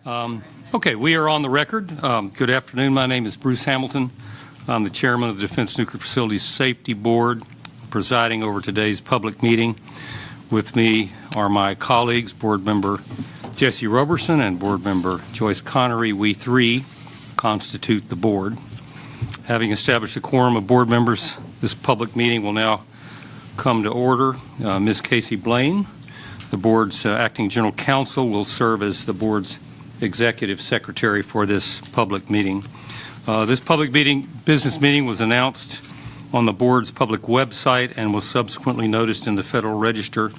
Okay, we are on the record. Good afternoon. My name is Bruce Hamilton. I'm the chairman of the Defense Nuclear Facilities Safety Board, presiding over today's public meeting. With me are my colleagues, Board Member Jesse Roberson and Board Member Joyce Connery. We three constitute the board. Having established a quorum of board members, this public meeting will now come to order. Ms. Casey Blaine, the board's acting general counsel, will serve as the board's executive secretary for this public meeting. This public business meeting was announced on the board's public website and was subsequently noticed in the Federal Register.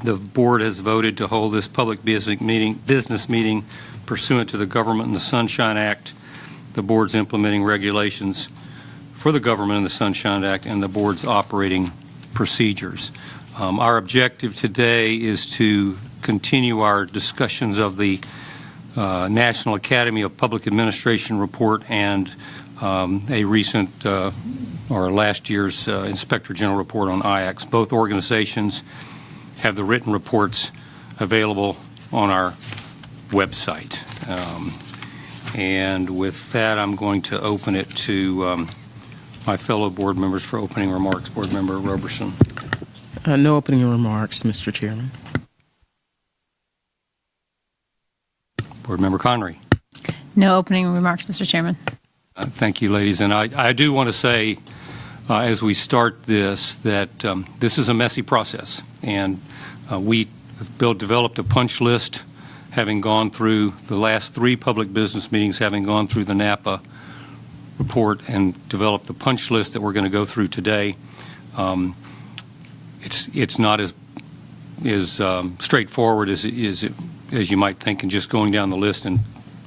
The board has voted to hold this public business meeting pursuant to the Government and the Sunshine Act, the board's implementing regulations for the Government and the Sunshine Act, and the board's operating procedures. Our objective today is to continue our discussions of the National Academy of Public Administration report and a recent or last year's Inspector General report on IACS. Both organizations have the written reports available on our website. And with that, I'm going to open it to my fellow board members for opening remarks. Board Member Roberson. No opening remarks, Mr. Chairman. Board Member Connery. No opening remarks, Mr. Chairman. Thank you, ladies. And I do want to say, as we start this, that this is a messy process. And we have developed a punch list, having gone through the last three public business meetings, having gone through the NAPA report and developed the punch list that we're going to go through today. It's not as straightforward as you might think, and just going down the list and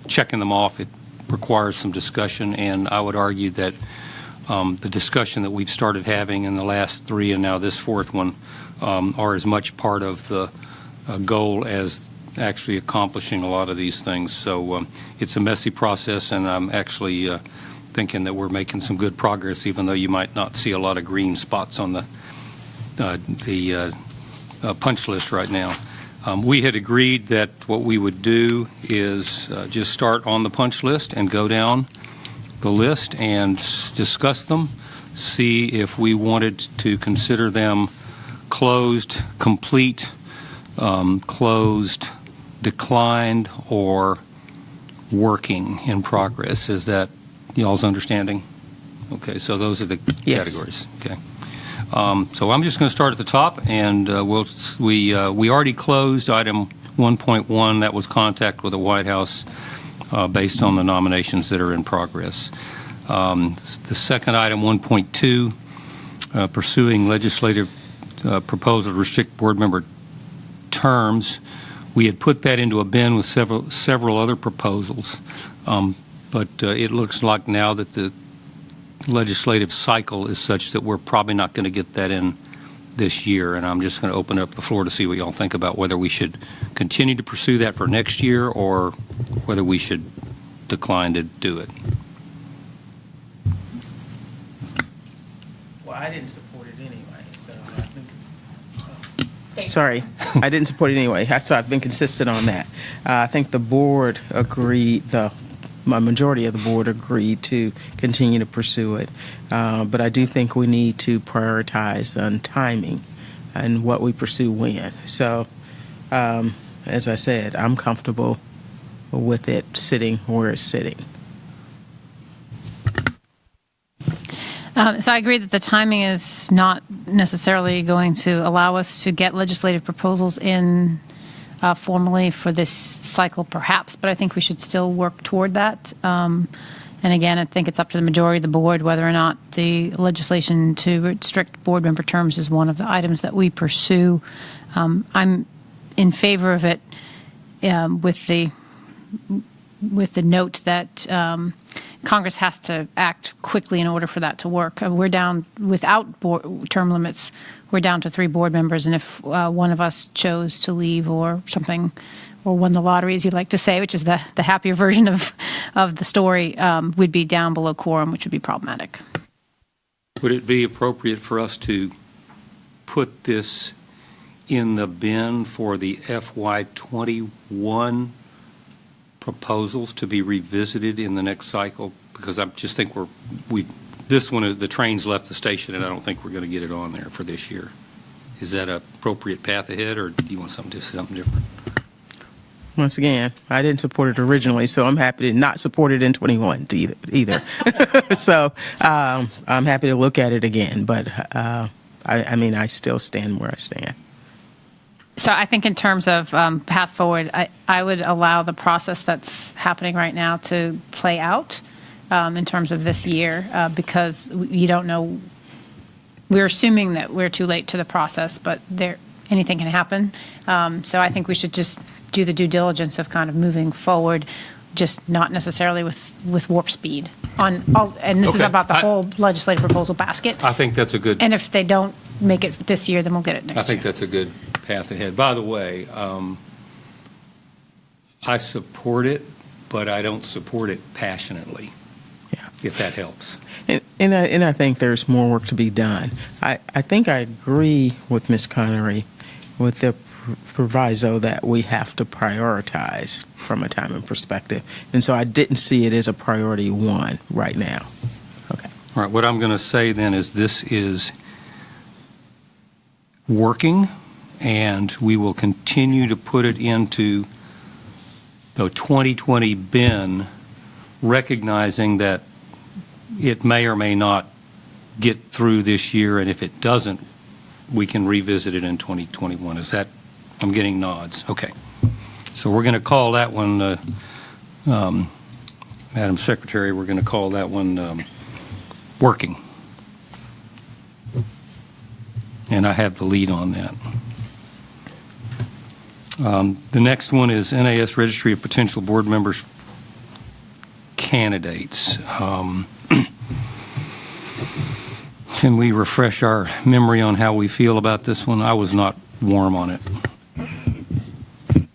checking them off. It requires some discussion, and I would argue that the discussion that we've started having in the last three and now this fourth one are as much part of the goal as actually accomplishing a lot of these things. So it's a messy process, and I'm actually thinking that we're making some good progress, even though you might not see a lot of green spots on the punch list right now. We had agreed that what we would do is just start on the punch list and go down the list and discuss them, see if we wanted to consider them closed, complete, closed, declined, or working in progress. Is that y'all's understanding? Okay, so those are the categories. Okay. So I'm just going to start at the top, and we already closed item 1.1. That was contact with the White House based on the nominations that are in progress. The second item, 1.2, pursuing legislative proposal to restrict board member terms. We had put that into a bin with several other proposals, but it looks like now that the legislative cycle is such that we're probably not going to get that in this year, and I'm just going to open up the floor to see what y'all think about whether we should continue to pursue that for next year or whether we should decline to do it. Well, I didn't support it anyway, so I think sorry, I didn't support it anyway, so I've been consistent on that. I think the board agreed, my majority of the board agreed to continue to pursue it. But I do think we need to prioritize on timing and what we pursue when. So, as I said, I'm comfortable with it sitting where it's sitting. So I agree that the timing is not necessarily going to allow us to get legislative proposals in formally for this cycle, perhaps, but I think we should still work toward that. And again, I think it's up to the majority of the board whether or not the legislation to restrict board member terms is one of the items that we pursue. I'm in favor of it with the note that Congress has to act quickly in order for that to work. We're down, without term limits, we're down to 3 board members, and if one of us chose to leave or something, or won the lottery, as you like to say, which is the happier version of the story, we'd be down below quorum, which would be problematic. Would it be appropriate for us to put this in the bin for the FY21 proposals to be revisited in the next cycle? Because I just think this one, the train's left the station, and I don't think we're going to get it on there for this year. Is that an appropriate path ahead, or do you want something different? Once again, I didn't support it originally, so I'm happy to not support it in 21 either. So I'm happy to look at it again, but I mean, I still stand where I stand. So I think in terms of path forward, I would allow the process that's happening right now to play out in terms of this year because you don't know. We're assuming that we're too late to the process, but anything can happen. So I think we should just do the due diligence of kind of moving forward, just not necessarily with warp speed. And this is Okay. about the whole legislative proposal basket. I think that's a good. And if they don't make it this year, then we'll get it next year. I think that's a good path ahead. By the way, I support it, but I don't support it passionately. Yeah. If that helps. And I think there's more work to be done. I think I agree with Ms. Connery with the proviso that we have to prioritize from a timing perspective. And so I didn't see it as a priority one right now. Okay. All right, what I'm going to say then is this is working, and we will continue to put it into the 2020 bin, recognizing that it may or may not get through this year, and if it doesn't, we can revisit it in 2021. Is that, I'm getting nods. Okay. So we're going to call that one, Madam Secretary, we're going to call that one working. And I have the lead on that. The next one is NAS Registry of Potential Board Members Candidates. Can we refresh our memory on how we feel about this one? I was not warm on it.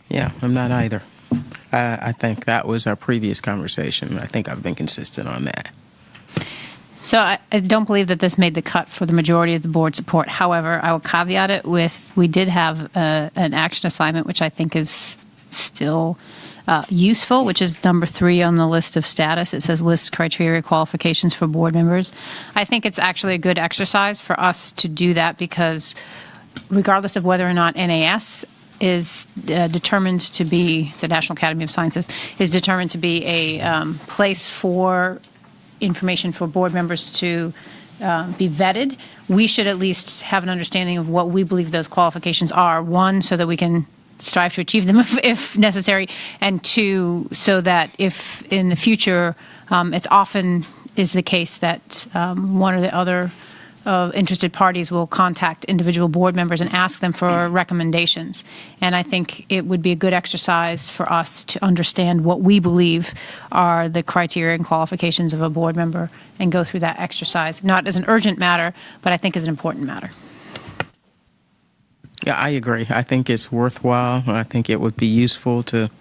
Yeah, I'm not either. I think that was our previous conversation. I think I've been consistent on that. So I don't believe that this made the cut for the majority of the board support. However, I will caveat it with we did have an action assignment, which I think is still useful, which is number 3 on the list of status. It says list criteria qualifications for board members. I think it's actually a good exercise for us to do that because regardless of whether or not NAS is determined to be, the National Academy of Sciences, is determined to be a place for information for board members to be vetted, we should at least have an understanding of what we believe those qualifications are. 1, so that we can strive to achieve them if necessary, and 2, so that if in the future it's often is the case that one or the other interested parties will contact individual board members and ask them for recommendations. And I think it would be a good exercise for us to understand what we believe are the criteria and qualifications of a board member and go through that exercise, not as an urgent matter, but I think as an important matter. Yeah, I agree. I think it's worthwhile. I think it would be useful to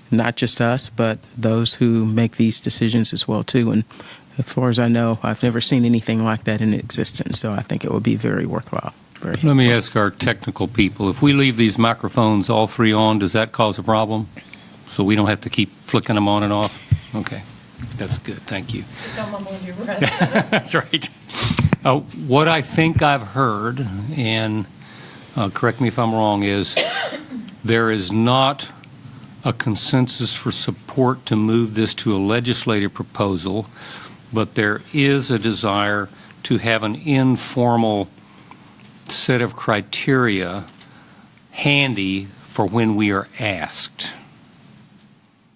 not just us, but those who make these decisions as well, too. And as far as I know, I've never seen anything like that in existence, so I think it would be very worthwhile. Very helpful. Let me ask our technical people, if we leave these microphones all 3 on, does that cause a problem? So we don't have to keep flicking them on and off? Okay, that's good, thank you. Just don't mumble under your breath. That's right. What I think I've heard, and correct me if I'm wrong, is there is not a consensus for support to move this to a legislative proposal, but there is a desire to have an informal set of criteria handy for when we are asked.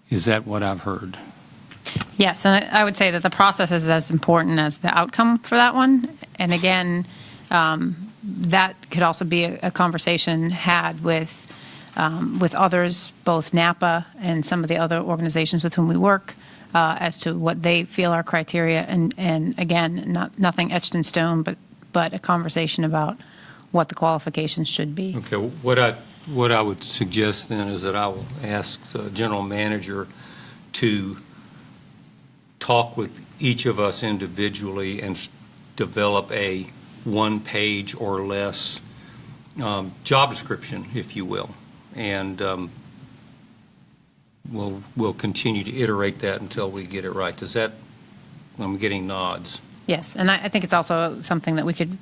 Is that what I've heard? Yes, and I would say that the process is as important as the outcome for that one. And again, that could also be a conversation had with others, both NAPA and some of the other organizations with whom we work, as to what they feel are criteria. And again, nothing etched in stone, but a conversation about what the qualifications should be. Okay, what I would suggest then is that I will ask the general manager to talk with each of us individually and develop a 1-page or less job description, if you will. And we'll continue to iterate that until we get it right. Does that, I'm getting nods. Yes, and I think it's also something that we could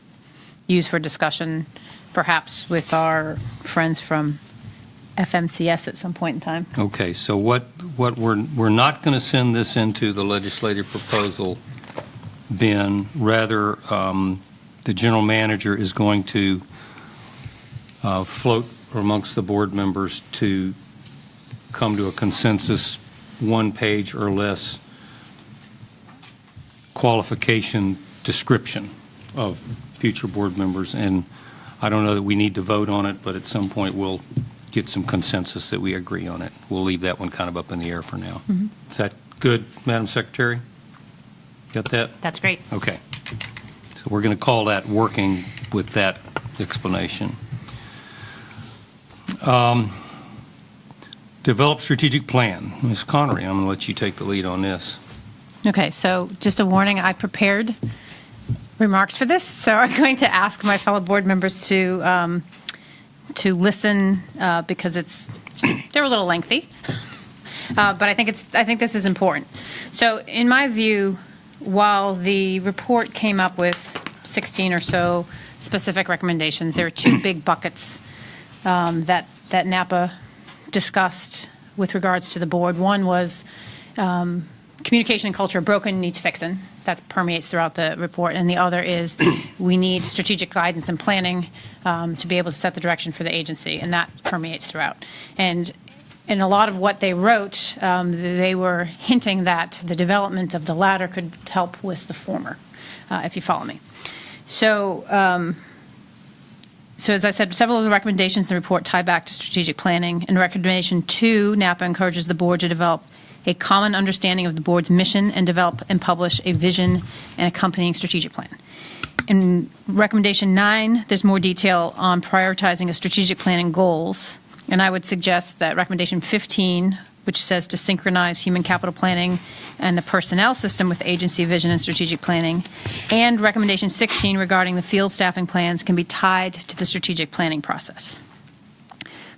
use for discussion, perhaps with our friends from FMCS at some point in time. Okay, so what we're not going to send this into the legislative proposal bin. Rather, the general manager is going to float amongst the board members to come to a consensus, one page or less qualification description of future board members. And I don't know that we need to vote on it, but at some point we'll get some consensus that we agree on it. We'll leave that one kind of up in the air for now. Mm-hmm. Is that good, Madam Secretary? Got that? That's great. Okay. So we're going to call that working with that explanation. Develop strategic plan. Ms. Connery, I'm going to let you take the lead on this. Okay, so just a warning, I prepared remarks for this, so I'm going to ask my fellow board members to listen because they're a little lengthy, but I think this is important. So in my view, while the report came up with 16 or so specific recommendations, there are two big buckets that NAPA discussed with regards to the board. One was communication and culture broken, needs fixing. That permeates throughout the report. And the other is we need strategic guidance and planning to be able to set the direction for the agency, and that permeates throughout. And in a lot of what they wrote, they were hinting that the development of the latter could help with the former, if you follow me. So, so as I said, several of the recommendations in the report tie back to strategic planning. In recommendation 2, NAPA encourages the board to develop a common understanding of the board's mission and develop and publish a vision and accompanying strategic plan. In recommendation 9, there's more detail on prioritizing a strategic plan and goals. And I would suggest that recommendation 15, which says to synchronize human capital planning and the personnel system with agency vision and strategic planning, and recommendation 16 regarding the field staffing plans can be tied to the strategic planning process.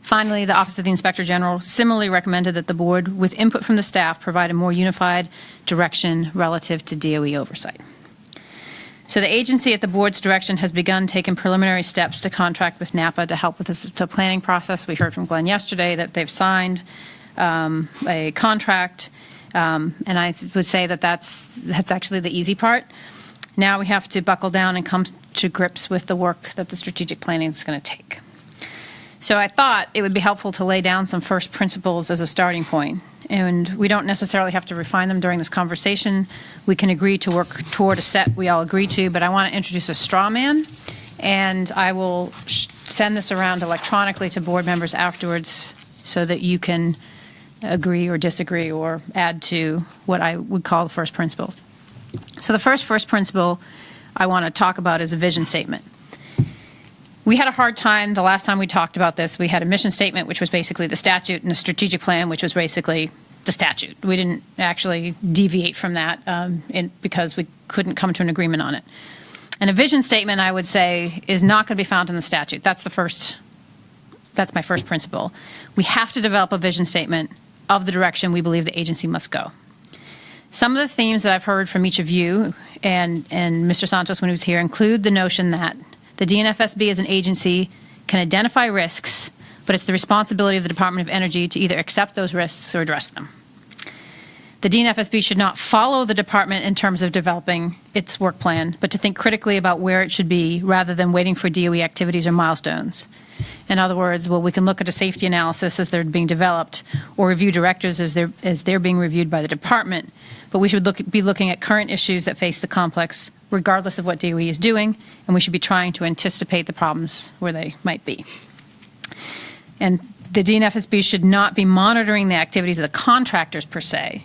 Finally, the Office of the Inspector General similarly recommended that the board, with input from the staff, provide a more unified direction relative to DOE oversight. So the agency at the board's direction has begun taking preliminary steps to contract with NAPA to help with the planning process. We heard from Glenn yesterday that they've signed a contract, and I would say that that's actually the easy part. Now we have to buckle down and come to grips with the work that the strategic planning is going to take. So I thought it would be helpful to lay down some first principles as a starting point. And we don't necessarily have to refine them during this conversation. We can agree to work toward a set we all agree to, but I want to introduce a straw man, and I will send this around electronically to board members afterwards so that you can agree or disagree or add to what I would call the first principles. So the first principle I want to talk about is a vision statement. We had a hard time the last time we talked about this. We had a mission statement, which was basically the statute, and a strategic plan, which was basically the statute. We didn't actually deviate from that because we couldn't come to an agreement on it. And a vision statement, I would say, is not going to be found in the statute. That's my first principle. We have to develop a vision statement of the direction we believe the agency must go. Some of the themes that I've heard from each of you and Mr. Santos when he was here include the notion that the DNFSB as an agency can identify risks, but it's the responsibility of the Department of Energy to either accept those risks or address them. The DNFSB should not follow the department in terms of developing its work plan, but to think critically about where it should be rather than waiting for DOE activities or milestones. In other words, well, we can look at a safety analysis as they're being developed or review directives as they're being reviewed by the department, but we should be looking at current issues that face the complex regardless of what DOE is doing, and we should be trying to anticipate the problems where they might be. And the DNFSB should not be monitoring the activities of the contractors per se,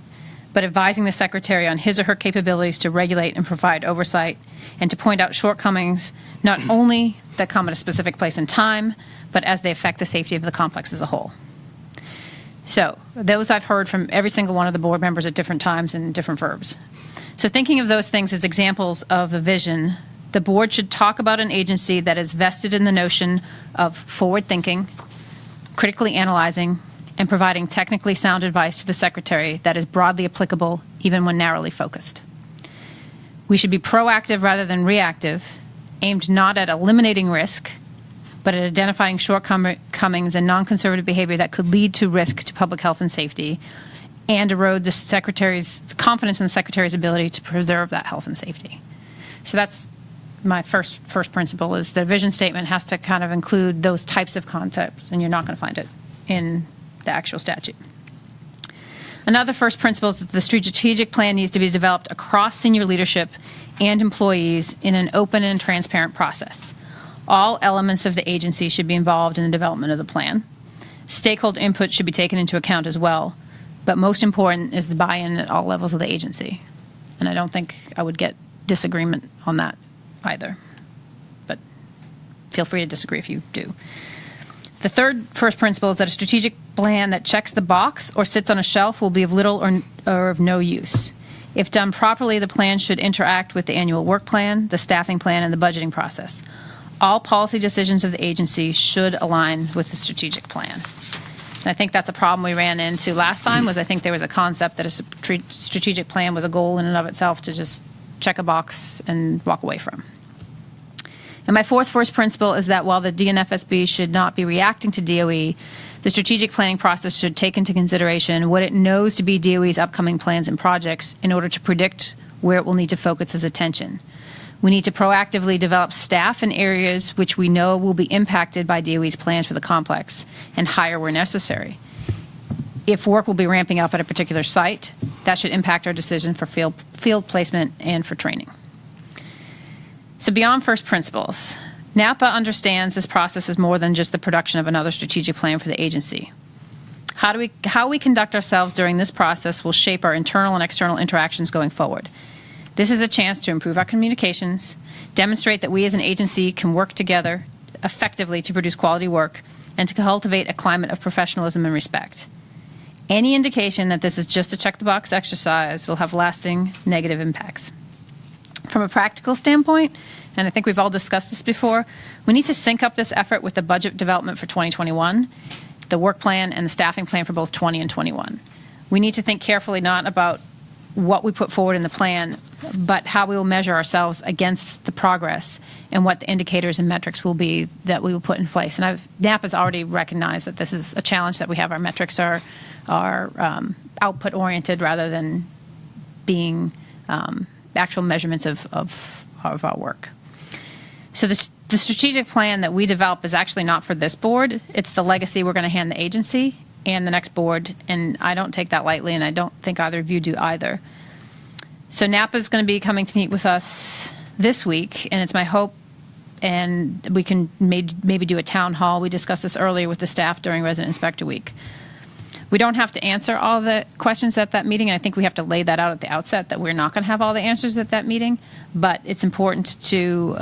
but advising the Secretary on his or her capabilities to regulate and provide oversight and to point out shortcomings not only that come at a specific place and time, but as they affect the safety of the complex as a whole. So those I've heard from every single one of the board members at different times and different verbs. So thinking of those things as examples of a vision, the board should talk about an agency that is vested in the notion of forward thinking, critically analyzing, and providing technically sound advice to the Secretary that is broadly applicable even when narrowly focused. We should be proactive rather than reactive, aimed not at eliminating risk, but at identifying shortcomings and non-conservative behavior that could lead to risk to public health and safety and erode the confidence in the Secretary's ability to preserve that health and safety. So that's my first principle, is the vision statement has to kind of include those types of concepts, and you're not going to find it in the actual statute. Another first principle is that the strategic plan needs to be developed across senior leadership and employees in an open and transparent process. All elements of the agency should be involved in the development of the plan. Stakeholder input should be taken into account as well, but most important is the buy-in at all levels of the agency. And I don't think I would get disagreement on that either, but feel free to disagree if you do. The first principle is that a strategic plan that checks the box or sits on a shelf will be of little or of no use. If done properly, the plan should interact with the annual work plan, the staffing plan, and the budgeting process. All policy decisions of the agency should align with the strategic plan. And I think that's a problem we ran into last time, was I think there was a concept that a strategic plan was a goal in and of itself to just check a box and walk away from. And my first principle is that while the DNFSB should not be reacting to DOE, the strategic planning process should take into consideration what it knows to be DOE's upcoming plans and projects in order to predict where it will need to focus its attention. We need to proactively develop staff in areas which we know will be impacted by DOE's plans for the complex and hire where necessary. If work will be ramping up at a particular site, that should impact our decision for field placement and for training. So beyond first principles, NAPA understands this process is more than just the production of another strategic plan for the agency. How we conduct ourselves during this process will shape our internal and external interactions going forward. This is a chance to improve our communications, demonstrate that we as an agency can work together effectively to produce quality work, and to cultivate a climate of professionalism and respect. Any indication that this is just a check-the-box exercise will have lasting negative impacts. From a practical standpoint, and I think we've all discussed this before, we need to sync up this effort with the budget development for 2021, the work plan, and the staffing plan for both 20 and 21. We need to think carefully not about what we put forward in the plan, but how we will measure ourselves against the progress and what the indicators and metrics will be that we will put in place. And NAPA's already recognized that this is a challenge that we have. Our metrics are output-oriented rather than being actual measurements of our work. So the strategic plan that we develop is actually not for this board. It's the legacy we're going to hand the agency and the next board, and I don't take that lightly, and I don't think either of you do either. So NAPA is going to be coming to meet with us this week, and it's my hope, and we can maybe do a town hall. We discussed this earlier with the staff during Resident Inspector Week. We don't have to answer all the questions at that meeting, and I think we have to lay that out at the outset that we're not going to have all the answers at that meeting, but it's important to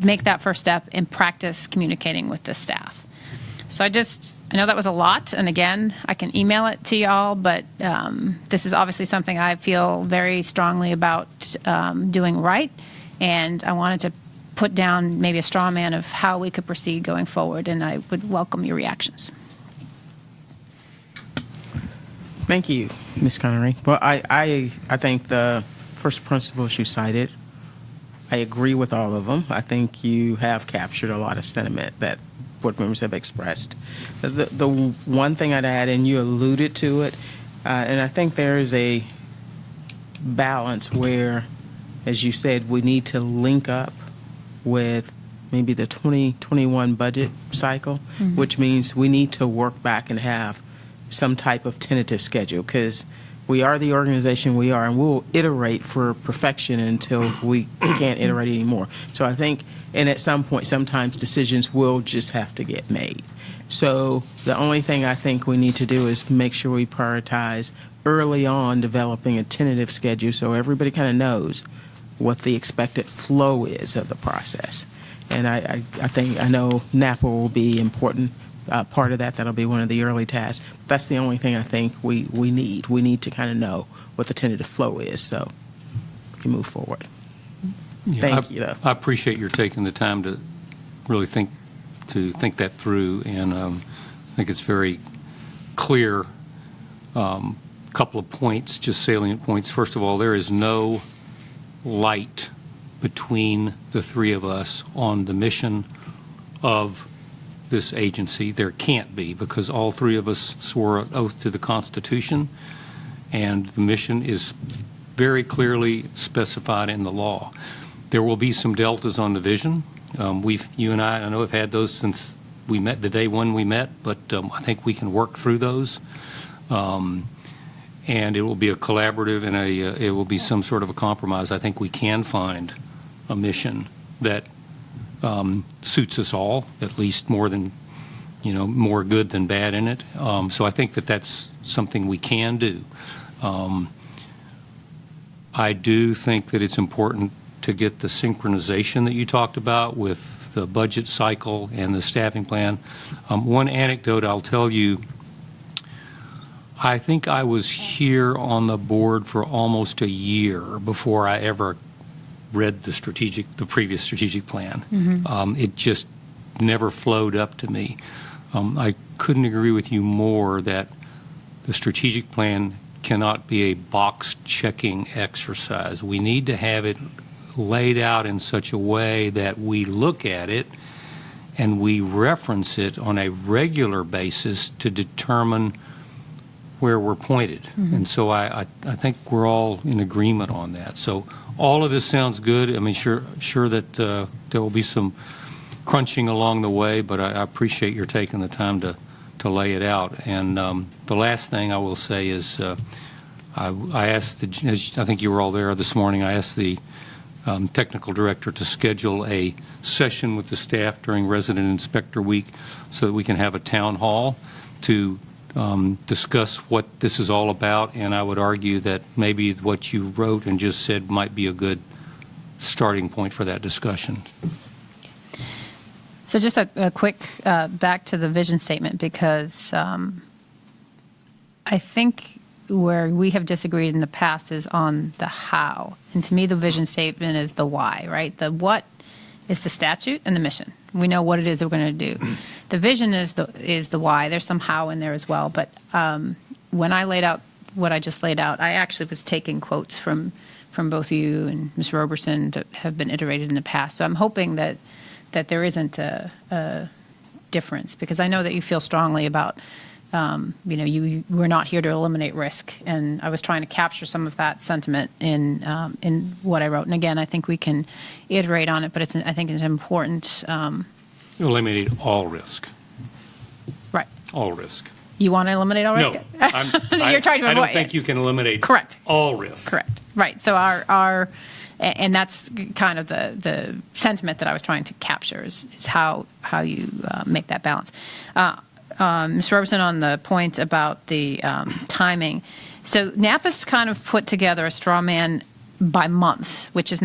make that first step and practice communicating with the staff. So I know that was a lot, and again, I can email it to y'all, but this is obviously something I feel very strongly about doing right, and I wanted to put down maybe a straw man of how we could proceed going forward, and I would welcome your reactions. Thank you, Ms. Connery. Well, I think the first principles you cited, I agree with all of them. I think you have captured a lot of sentiment that board members have expressed. The one thing I'd add, and you alluded to it, and I think there is a balance where, as you said, we need to link up with maybe the 2021 budget cycle, which means we need to work back and have some type of tentative schedule, because we are the organization we are, and we'll iterate for perfection until we can't iterate anymore. So I think, and at some point, sometimes decisions will just have to get made. So the only thing I think we need to do is make sure we prioritize early on developing a tentative schedule so everybody kind of knows what the expected flow is of the process. And I know NAPA will be important. Part of that, that'll be one of the early tasks. That's the only thing I think we need. We need to kind of know what the tentative flow is so we can move forward. Yeah, Thank you, though. I appreciate your taking the time to really think that through, and I think it's very clear couple of points, just salient points. First of all, there is no light between the three of us on the mission of this agency. There can't be, because all three of us swore an oath to the Constitution, and the mission is very clearly specified in the law. There will be some deltas on the vision. You and I know, have had those since we met, the day when we met, but I think we can work through those. And it will be a collaborative, and it will be some sort of a compromise. I think we can find a mission that suits us all, at least more good than bad in it. So I think that that's something we can do. I do think that it's important to get the synchronization that you talked about with the budget cycle and the staffing plan. One anecdote I'll tell you, I think I was here on the board for almost a year before I ever read the previous strategic plan. It just never flowed up to me. I couldn't agree with you more that the strategic plan cannot be a box-checking exercise. We need to have it laid out in such a way that we look at it and we reference it on a regular basis to determine where we're pointed. And so I think we're all in agreement on that. So all of this sounds good. I mean, sure that there will be some crunching along the way, but I appreciate your taking the time to lay it out. And the last thing I will say is I asked, I think you were all there this morning, I asked the technical director to schedule a session with the staff during Resident Inspector Week so that we can have a town hall to discuss what this is all about, and I would argue that maybe what you wrote and just said might be a good starting point for that discussion. So just a quick back to the vision statement, because I think where we have disagreed in the past is on the how. And to me, the vision statement is the why, right? The what is the statute and the mission. We know what it is that we're going to do. The vision is the why. There's some how in there as well. But when I laid out what I just laid out, I actually was taking quotes from both you and Ms. Roberson that have been iterated in the past. So I'm hoping that there isn't a difference, because I know that you feel strongly about, we're not here to eliminate risk. And I was trying to capture some of that sentiment in what I wrote. And again, I think we can iterate on it, but I think it's important. Eliminate all risk. Right. All risk. You want to eliminate all risk? No, You're trying to avoid. I don't think you can eliminate Correct. all risk. Correct. Right. So and that's kind of the sentiment that I was trying to capture is how you make that balance. Ms. Roberson, on the point about the timing, so NAPA's kind of put together a straw man by months, which is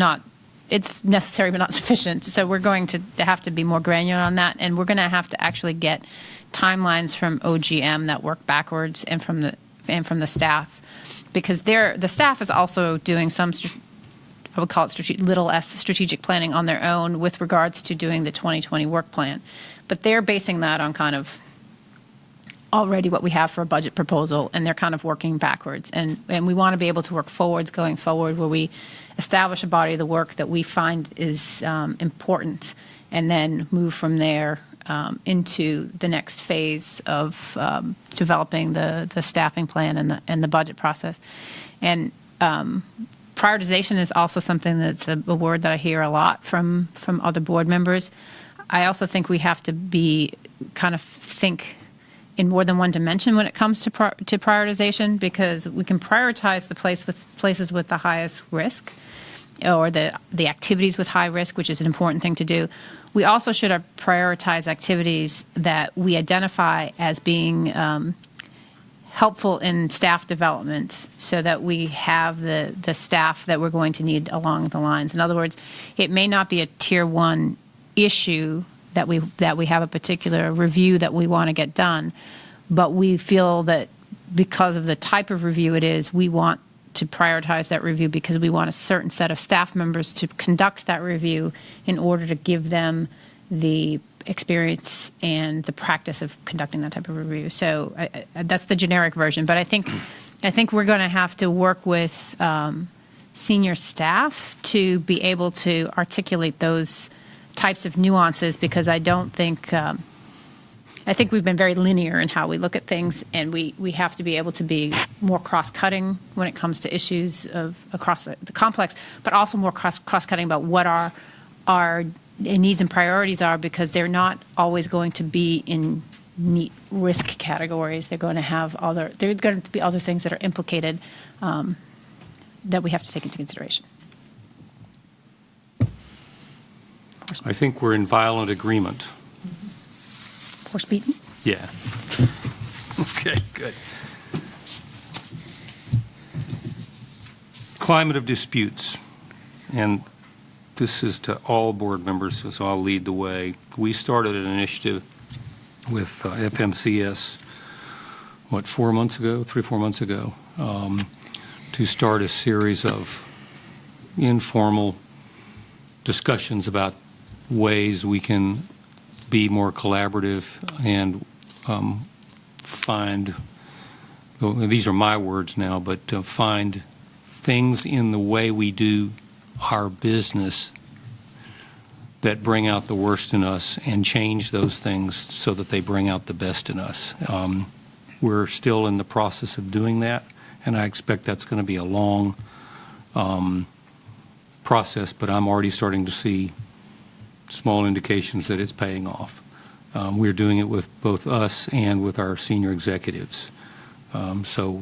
it's necessary but not sufficient. So we're going to have to be more granular on that, and we're going to have to actually get timelines from OGM that work backwards and from the staff, because the staff is also doing some I would call it little s strategic planning on their own with regards to doing the 2020 work plan. But they're basing that on kind of already what we have for a budget proposal, and they're kind of working backwards. And we want to be able to work forwards going forward, where we establish a body of the work that we find is important, and then move from there into the next phase of developing the staffing plan and the budget process. And prioritization is also something that's a word that I hear a lot from other board members. I also think we have to think in more than one dimension when it comes to prioritization, because we can prioritize the places with the highest risk, or the activities with high risk, which is an important thing to do. We also should prioritize activities that we identify as being helpful in staff development, so that we have the staff that we're going to need along the lines. In other words, it may not be a tier one issue that we have a particular review that we want to get done, but we feel that because of the type of review it is, we want to prioritize that review because we want a certain set of staff members to conduct that review in order to give them the experience and the practice of conducting that type of review. So that's the generic version. But I think we're going to have to work with senior staff to be able to articulate those types of nuances, because I don't think I think we've been very linear in how we look at things, and we have to be able to be more cross-cutting when it comes to issues of across the complex, but also more cross-cutting about what our needs and priorities are, because they're not always going to be in neat risk categories. They're going to be other things that are implicated that we have to take into consideration. I think we're in violent agreement. Horse beaten? Yeah. Okay, good. Climate of disputes. And this is to all board members, so I'll lead the way. We started an initiative with FMCS, 4 months ago, 3-4 months ago, to start a series of informal discussions about ways we can be more collaborative and find, these are my words now, but find things in the way we do our business that bring out the worst in us and change those things so that they bring out the best in us. We're still in the process of doing that, and I expect that's going to be a long process, but I'm already starting to see small indications that it's paying off. We're doing it with both us and with our senior executives. So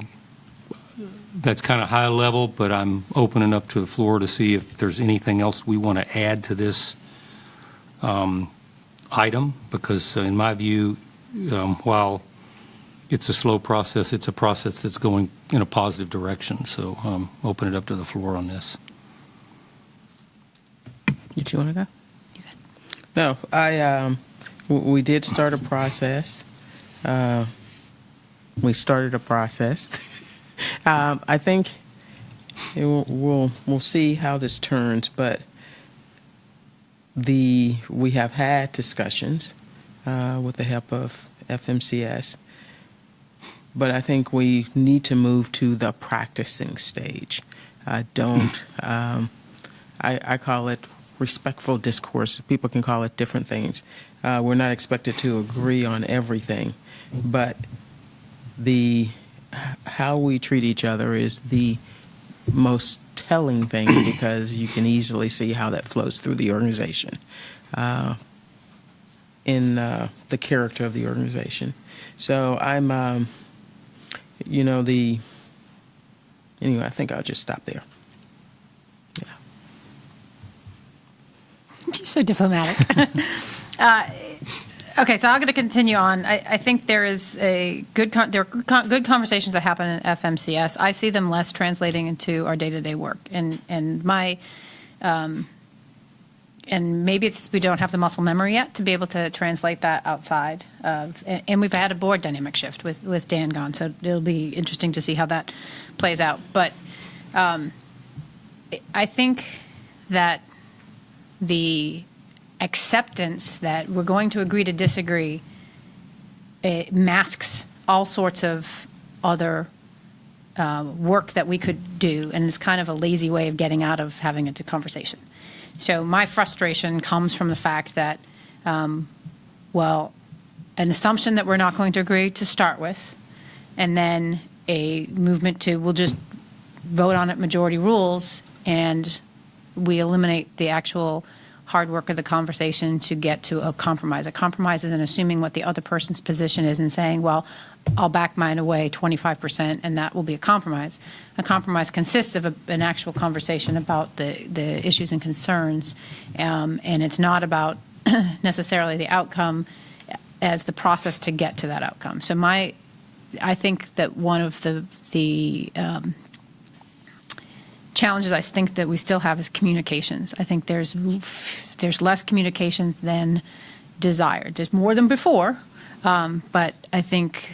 that's kind of high level, but I'm opening up to the floor to see if there's anything else we want to add to this item, because in my view, while it's a slow process, it's a process that's going in a positive direction. So open it up to the floor on this. Did you want to go? No, we did start a process. We started a process. I think we'll see how this turns, but we have had discussions with the help of FMCS, but I think we need to move to the practicing stage. I call it respectful discourse. People can call it different things. We're not expected to agree on everything, but how we treat each other is the most telling thing, because you can easily see how that flows through the organization, in the character of the organization. So I'm, anyway, I think I'll just stop there. Yeah. You're so diplomatic. Okay, so I'm going to continue on. I think there is there are good conversations that happen in FMCS. I see them less translating into our day-to-day work, and maybe it's we don't have the muscle memory yet to be able to translate that outside of. And we've had a board dynamic shift with Dan gone, so it'll be interesting to see how that plays out. But I think that the acceptance that we're going to agree to disagree, it masks all sorts of other work that we could do, and it's kind of a lazy way of getting out of having a conversation. So my frustration comes from the fact that, an assumption that we're not going to agree to start with, and then a movement to we'll just vote on it majority rules, and we eliminate the actual hard work of the conversation to get to a compromise. A compromise isn't assuming what the other person's position is and saying, well, I'll back mine away 25% and that will be a compromise. A compromise consists of an actual conversation about the issues and concerns, and it's not about necessarily the outcome as the process to get to that outcome. So I think that one of the challenges I think that we still have is communications. I think there's less communications than desired. There's more than before, but I think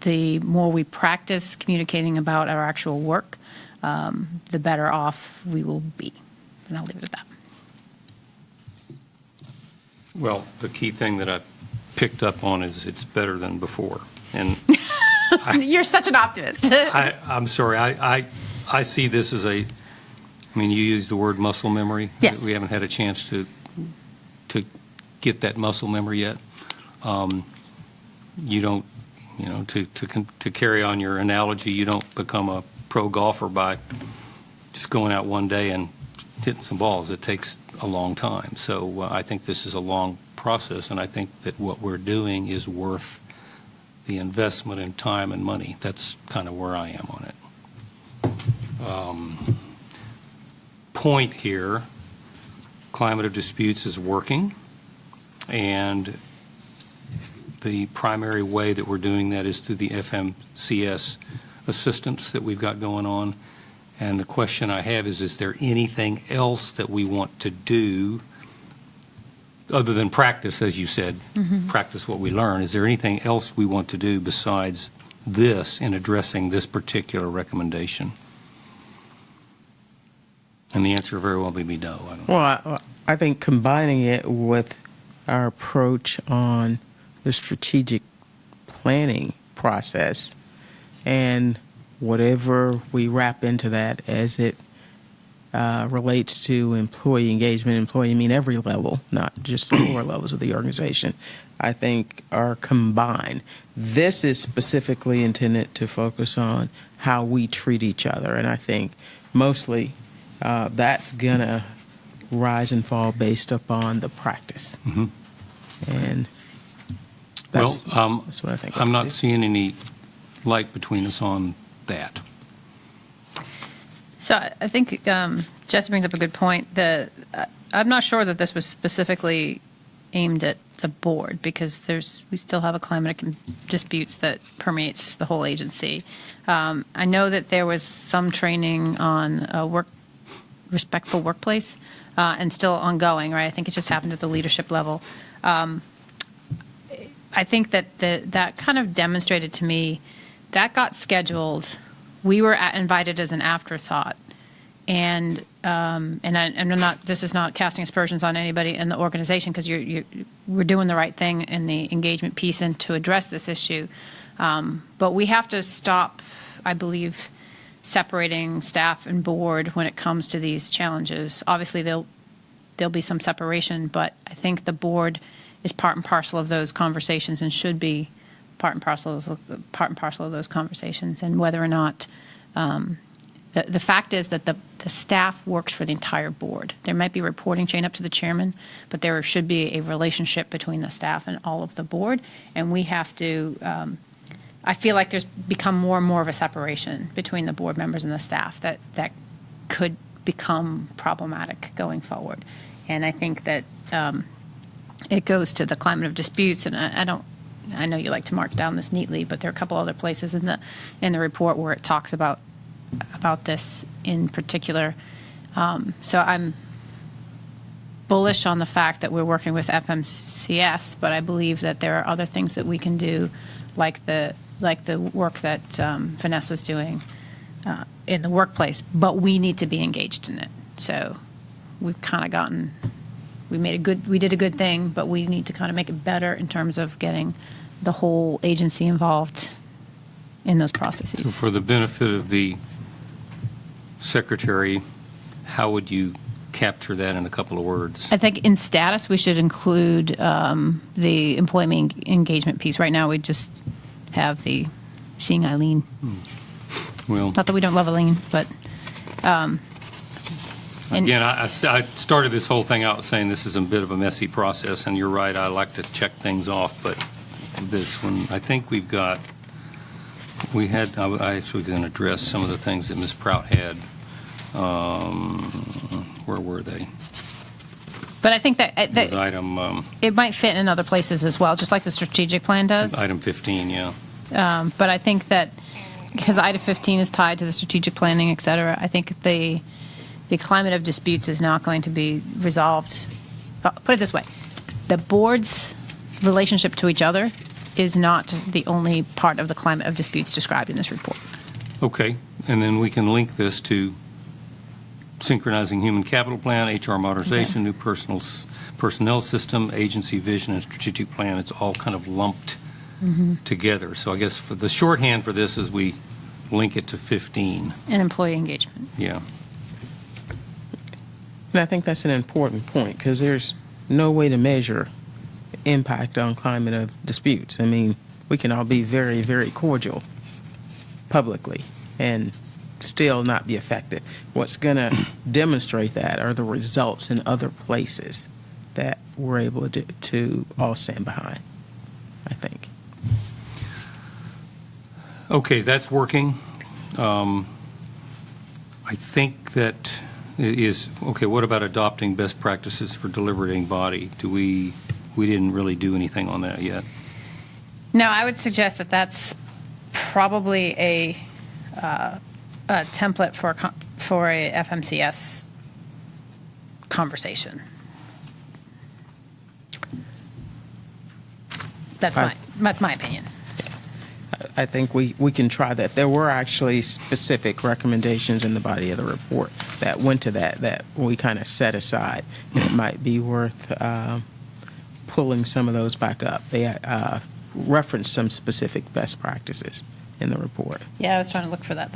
the more we practice communicating about our actual work, the better off we will be. And I'll leave it at that. Well, the key thing that I picked up on is it's better than before. And You're such an optimist. I'm sorry, I see this as I mean, you used the word muscle memory. Yes. We haven't had a chance to get that muscle memory yet. You don't, to carry on your analogy, you don't become a pro golfer by just going out one day and hitting some balls. It takes a long time. So I think this is a long process, and I think that what we're doing is worth the investment in time and money. That's kind of where I am on it. Point here, climate of disputes is working, and the primary way that we're doing that is through the FMCS assistance that we've got going on. And the question I have is there anything else that we want to do other than practice, as you said, practice what we learn? Is there anything else we want to do besides this in addressing this particular recommendation? And the answer very well may be no. I don't know. Well, I think combining it with our approach on the strategic planning process and whatever we wrap into that as it relates to employee engagement, employee, I mean every level, not just the lower levels of the organization, I think are combined. This is specifically intended to focus on how we treat each other, and I think mostly that's going to rise and fall based upon the practice. And that's what I think. I'm not seeing any light between us on that. So I think Jesse brings up a good point. I'm not sure that this was specifically aimed at the board, because we still have a climate of disputes that permeates the whole agency. I know that there was some training on respectful workplace and still ongoing, right? I think it just happened at the leadership level. I think that kind of demonstrated to me that got scheduled. We were invited as an afterthought, and I'm not. This is not casting aspersions on anybody in the organization, because we're doing the right thing in the engagement piece and to address this issue. But we have to stop, I believe, separating staff and board when it comes to these challenges. Obviously, there'll be some separation, but I think the board is part and parcel of those conversations and should be part and parcel of those conversations. And whether or not the fact is that the staff works for the entire board. There might be a reporting chain up to the chairman, but there should be a relationship between the staff and all of the board. And we have to. I feel like there's become more and more of a separation between the board members and the staff that could become problematic going forward. And I think that it goes to the climate of disputes. And I know you like to mark down this neatly, but there are a couple other places in the report where it talks about this in particular. So I'm bullish on the fact that we're working with FMCS, but I believe that there are other things that we can do, like the work that Vanessa's doing in the workplace, but we need to be engaged in it. So we've kind of we did a good thing, but we need to kind of make it better in terms of getting the whole agency involved in those processes. So for the benefit of the secretary, how would you capture that in a couple of words? I think in status, we should include the employee engagement piece. Right now, we just have the seeing Eileen. Well, not that we don't love Eileen, but again, I started this whole thing out saying this is a bit of a messy process, and you're right, I like to check things off, but this one, I think I actually can address some of the things that Ms. Prout had. Where were they? But I think that item, it might fit in other places as well, just like the strategic plan does. Item 15, yeah. But I think that because item 15 is tied to the strategic planning, et cetera, I think the climate of disputes is not going to be resolved. Put it this way. The board's relationship to each other is not the only part of the climate of disputes described in this report. Okay, and then we can link this to synchronizing human capital plan, HR modernization, new personnel system, agency vision, and strategic plan. It's all kind of lumped together. So I guess for the shorthand for this is we link it to 15. And employee engagement. Yeah. And I think that's an important point because there's no way to measure impact on climate of disputes. I mean, we can all be very, very cordial publicly and still not be effective. What's going to demonstrate that are the results in other places that we're able to all stand behind, I think. Okay, that's working. I think that is, okay, what about adopting best practices for deliberating body? We didn't really do anything on that yet. No, I would suggest that that's probably a template for a FMCS conversation. That's my opinion. I think we can try that. There were actually specific recommendations in the body of the report that went to that we kind of set aside. And it might be worth pulling some of those back up. They referenced some specific best practices in the report. Yeah, I was trying to look for that.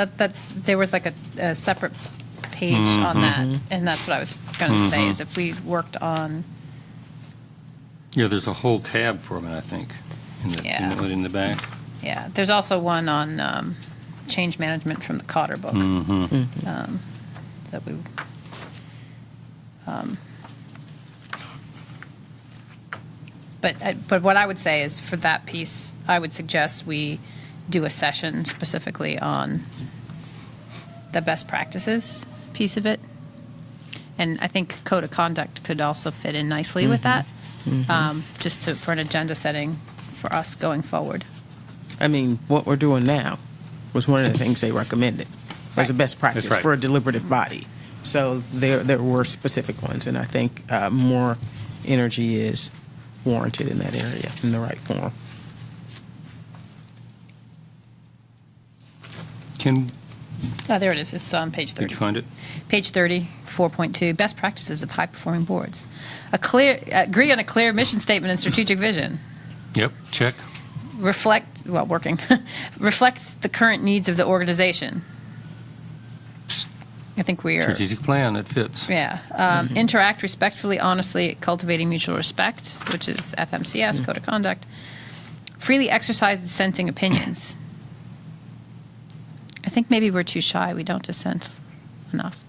There was like a separate page on that, and that's what I was going to say, is if we worked on... Yeah, there's a whole tab for it, I think, in the back. Yeah, there's also one on change management from the Cotter book that we... But what I would say is for that piece, I would suggest we do a session specifically on the best practices piece of it. And I think code of conduct could also fit in nicely with that, just for an agenda setting for us going forward. I mean, what we're doing now was one of the things they recommended as a best practice for a deliberative body. So there were specific ones, and I think more energy is warranted in that area in the right form. There it is. It's on page 30. Did you find it? Page 30, 4.2, best practices of high-performing boards. Agree on a clear mission statement and strategic vision. Yep, check. Reflect the current needs of the organization. I think we are... Strategic plan, that fits. Yeah. Interact respectfully, honestly, cultivating mutual respect, which is FMCS, Code of Conduct. Freely exercise dissenting opinions. I think maybe we're too shy. We don't dissent enough.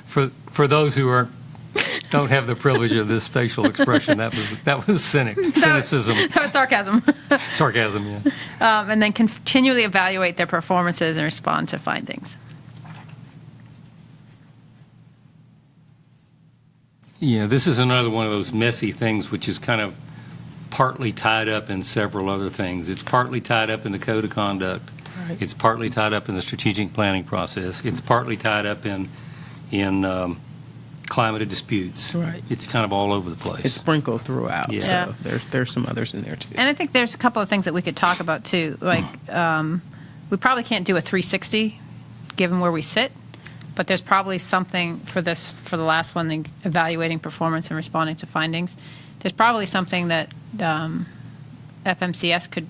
For those who don't have the privilege of this facial expression, that was cynicism. That was sarcasm. Sarcasm, yeah. And then continually evaluate their performances and respond to findings. Yeah, this is another one of those messy things which is kind of partly tied up in several other things. It's partly tied up in the code of conduct. Right. It's partly tied up in the strategic planning process. It's partly tied up in climate of disputes. Right. It's kind of all over the place. It's sprinkled throughout. Yeah. So there's some others in there too. And I think there's a couple of things that we could talk about too. Like we probably can't do a 360 given where we sit, but there's probably something for the last one, the evaluating performance and responding to findings. There's probably something that FMCS could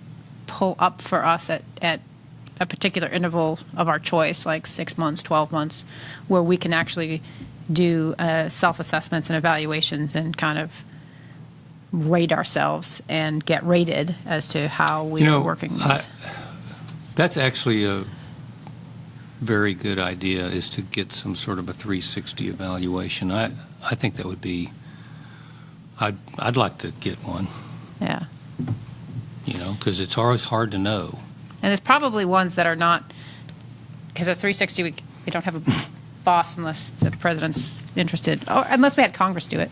pull up for us at a particular interval of our choice, like 6 months, 12 months, where we can actually do self-assessments and evaluations and kind of rate ourselves and get rated as to how we are working. That's actually a very good idea, is to get some sort of a 360 evaluation. I think that would be... I'd like to get one. Yeah. Because it's always hard to know. And there's probably ones that are not, because a 360, we don't have a boss unless the president's interested, or unless we had Congress do it.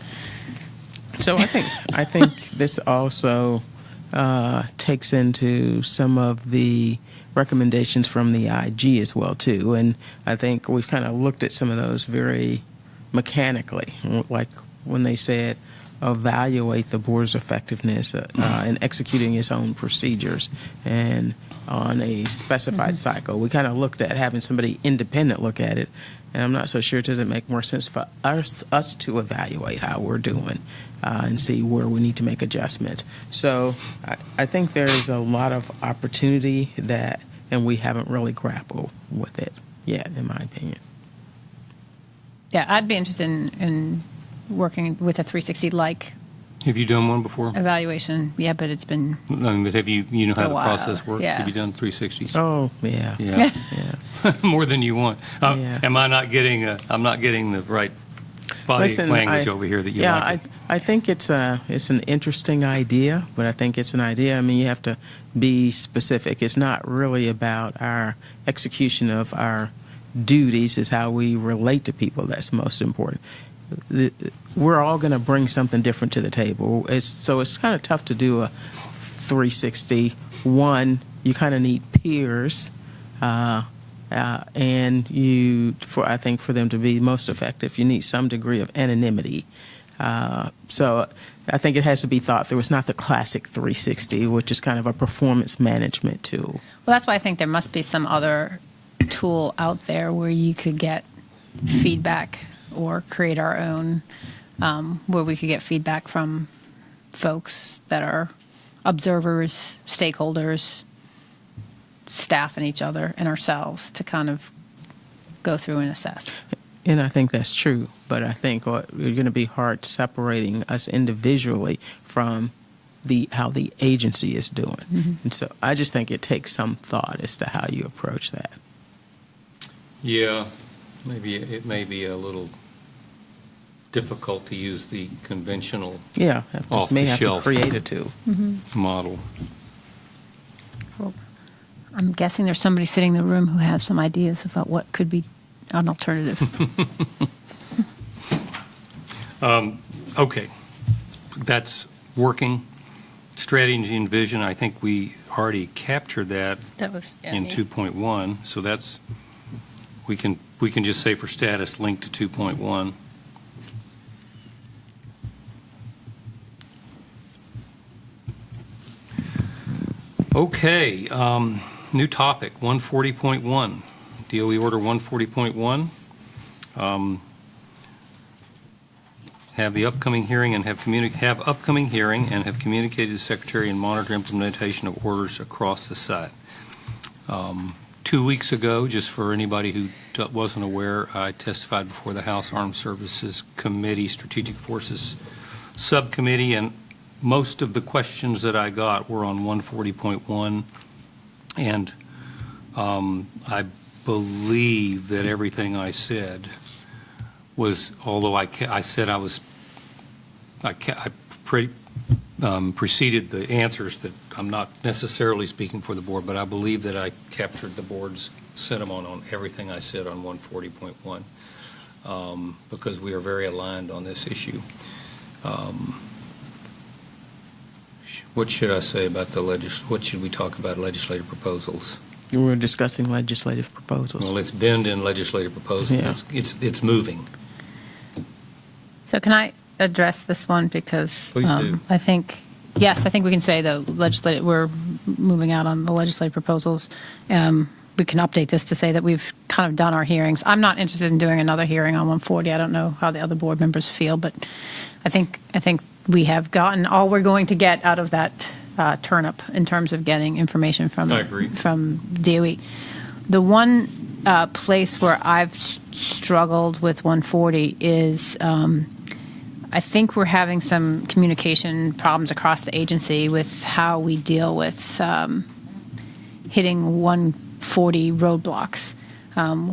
So I think this also takes into some of the recommendations from the IG as well too, and I think we've kind of looked at some of those very mechanically, like when they said evaluate the board's effectiveness in executing its own procedures and on a specified cycle. We kind of looked at having somebody independent look at it, and I'm not so sure it doesn't make more sense for us to evaluate how we're doing and see where we need to make adjustments. So I think there is a lot of opportunity that, and we haven't really grappled with it yet, in my opinion. Yeah, I'd be interested in working with a 360-like Have you done one before? evaluation. Yeah, but it's been No, but have you know how a the while. process works? Yeah. Have you done 360s? Oh, yeah. Yeah. Yeah. More than you want. Yeah. Am I not getting? I'm not getting the right body Listen, language over here that you like. I think it's an interesting idea, but I think it's an idea. I mean, you have to be specific. It's not really about our execution of our duties. It's how we relate to people that's most important. We're all going to bring something different to the table. So it's kind of tough to do a 360. One, you kind of need peers. And I think for them to be most effective, you need some degree of anonymity. So I think it has to be thought through. It's not the classic 360, which is kind of a performance management tool. Well, that's why I think there must be some other tool out there where you could get feedback or create our own, where we could get feedback from folks that are observers, stakeholders, staff and each other and ourselves to kind of go through and assess. And I think that's true, but I think we're going to be hard separating us individually from how the agency is doing. Mm-hmm. And so I just think it takes some thought as to how you approach that. Yeah, maybe it may be a little difficult to use the conventional Yeah, may have to off-the-shelf create a tool. model. Well, I'm guessing there's somebody sitting in the room who has some ideas about what could be an alternative. Okay, that's working. Strategy and vision, I think we already captured that That was in 2.1, so that's, we can just say for status, link to 2.1. Okay, new topic, 140.1, DOE Order 140.1. Have the upcoming hearing and have communicated to the Secretary and monitor implementation of orders across the site. 2 weeks ago, just for anybody who wasn't aware, I testified before the House Armed Services Committee, Strategic Forces Subcommittee, and most of the questions that I got were on 140.1, and I believe that everything I said was, although I said I preceded the answers that I'm not necessarily speaking for the board, but I believe that I captured the board's sentiment on everything I said on 140.1 because we are very aligned on this issue. What should I say about what should we talk about legislative proposals? We're discussing legislative proposals. Well, it's been in legislative proposals. Yeah. It's moving. So can I address this one? Because Please do. I think we can say we're moving out on the legislative proposals. We can update this to say that we've kind of done our hearings. I'm not interested in doing another hearing on 140. I don't know how the other board members feel, but I think we have gotten all we're going to get out of that turnip in terms of getting information from DOE. The one place where I've struggled with 140 is I think we're having some communication problems across the agency with how we deal with hitting 140 roadblocks.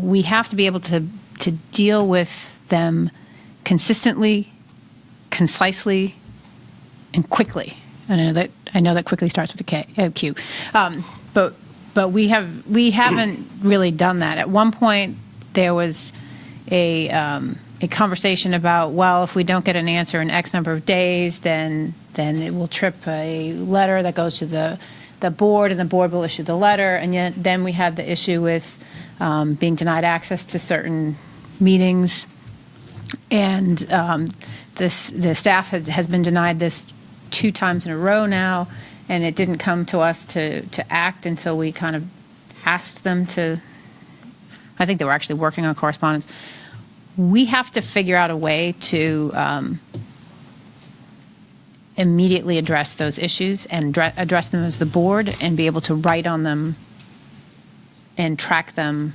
We have to be able to deal with them consistently, concisely, and quickly. And I know that quickly starts with a Q. But we haven't really done that. At one point, there was a conversation about, well, if we don't get an answer in X number of days, then it will trip a letter that goes to the board, and the board will issue the letter. And yet, then we had the issue with being denied access to certain meetings, and the staff has been denied this 2 times in a row now. and it didn't come to us to act until we kind of asked them to. I think they were actually working on correspondence. We have to figure out a way to immediately address those issues and address them as the board and be able to write on them and track them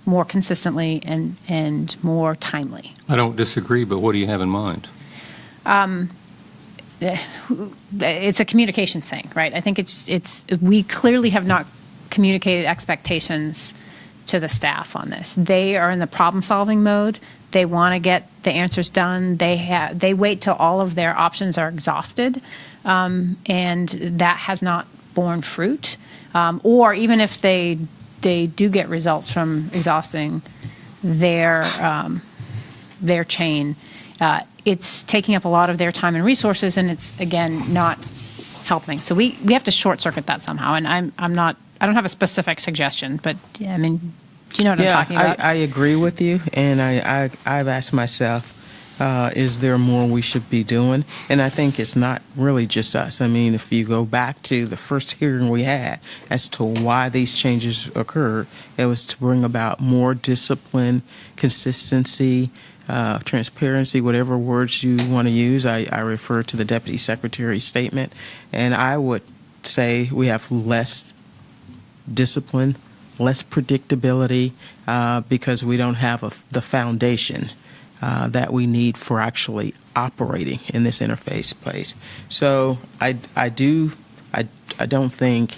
more consistently and more timely. I don't disagree, but what do you have in mind? It's a communication thing, right? I think we clearly have not communicated expectations to the staff on this. They are in the problem-solving mode. They want to get the answers done. They wait till all of their options are exhausted, and that has not borne fruit. Or even if they do get results from exhausting their chain, it's taking up a lot of their time and resources, and it's again not helping. So we have to short circuit that somehow. And I don't have a specific suggestion, but yeah, I mean, do you know what I'm talking about? I agree with you, and I've asked myself, is there more we should be doing? And I think it's not really just us. I mean, if you go back to the first hearing we had as to why these changes occurred, it was to bring about more discipline, consistency, transparency, whatever words you want to use. I refer to the Deputy Secretary's statement, and I would say we have less discipline, less predictability, because we don't have the foundation that we need for actually operating in this interface place. So I don't think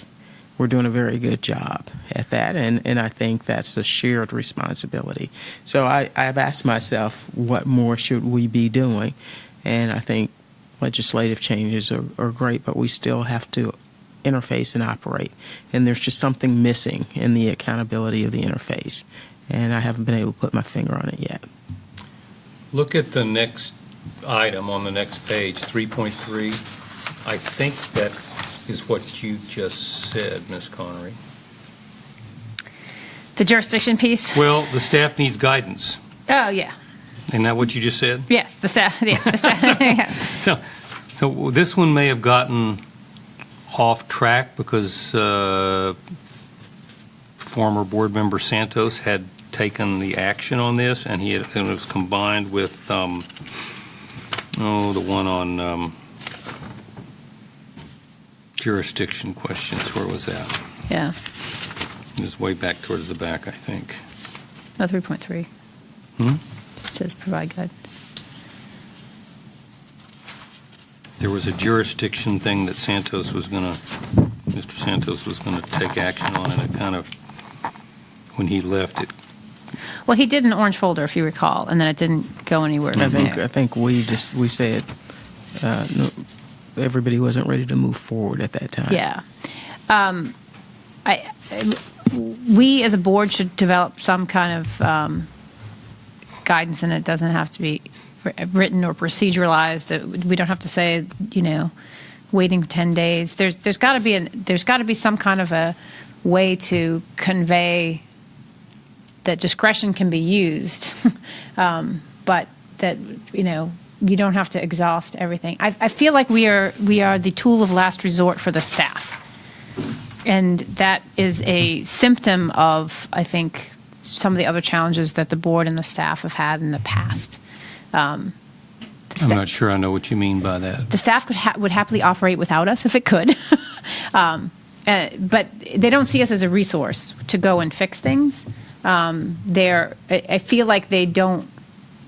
we're doing a very good job at that, and I think that's a shared responsibility. So I've asked myself, what more should we be doing? And I think legislative changes are great, but we still have to interface and operate. And there's just something missing in the accountability of the interface. And I haven't been able to put my finger on it yet. Look at the next item on the next page, 3.3. I think that is what you just said, Ms. Connery. The jurisdiction piece? Well, the staff needs guidance. Oh, yeah. Isn't that what you just said? Yes, the staff. Yeah, the staff. Yeah. So this one may have gotten off track because former board member Santos had taken the action on this, and it was combined with the one on jurisdiction questions. Where was that? Yeah. It was way back towards the back, I think. No, 3.3. It says provide guidance. There was a jurisdiction thing that Mr. Santos was going to take action on, and it kind of, when he left it. Well, he did an orange folder, if you recall, and then it didn't go anywhere. I think we said no, everybody wasn't ready to move forward at that time. Yeah. We as a board should develop some kind of guidance, and it doesn't have to be written or proceduralized. We don't have to say, waiting 10 days. There's got to be some kind of a way to convey that discretion can be used, but that you don't have to exhaust everything. I feel like we are the tool of last resort for the staff, and that is a symptom of, I think, some of the other challenges that the board and the staff have had in the past. I'm not sure I know what you mean by that. The staff would happily operate without us if it could, but they don't see us as a resource to go and fix things. I feel like they don't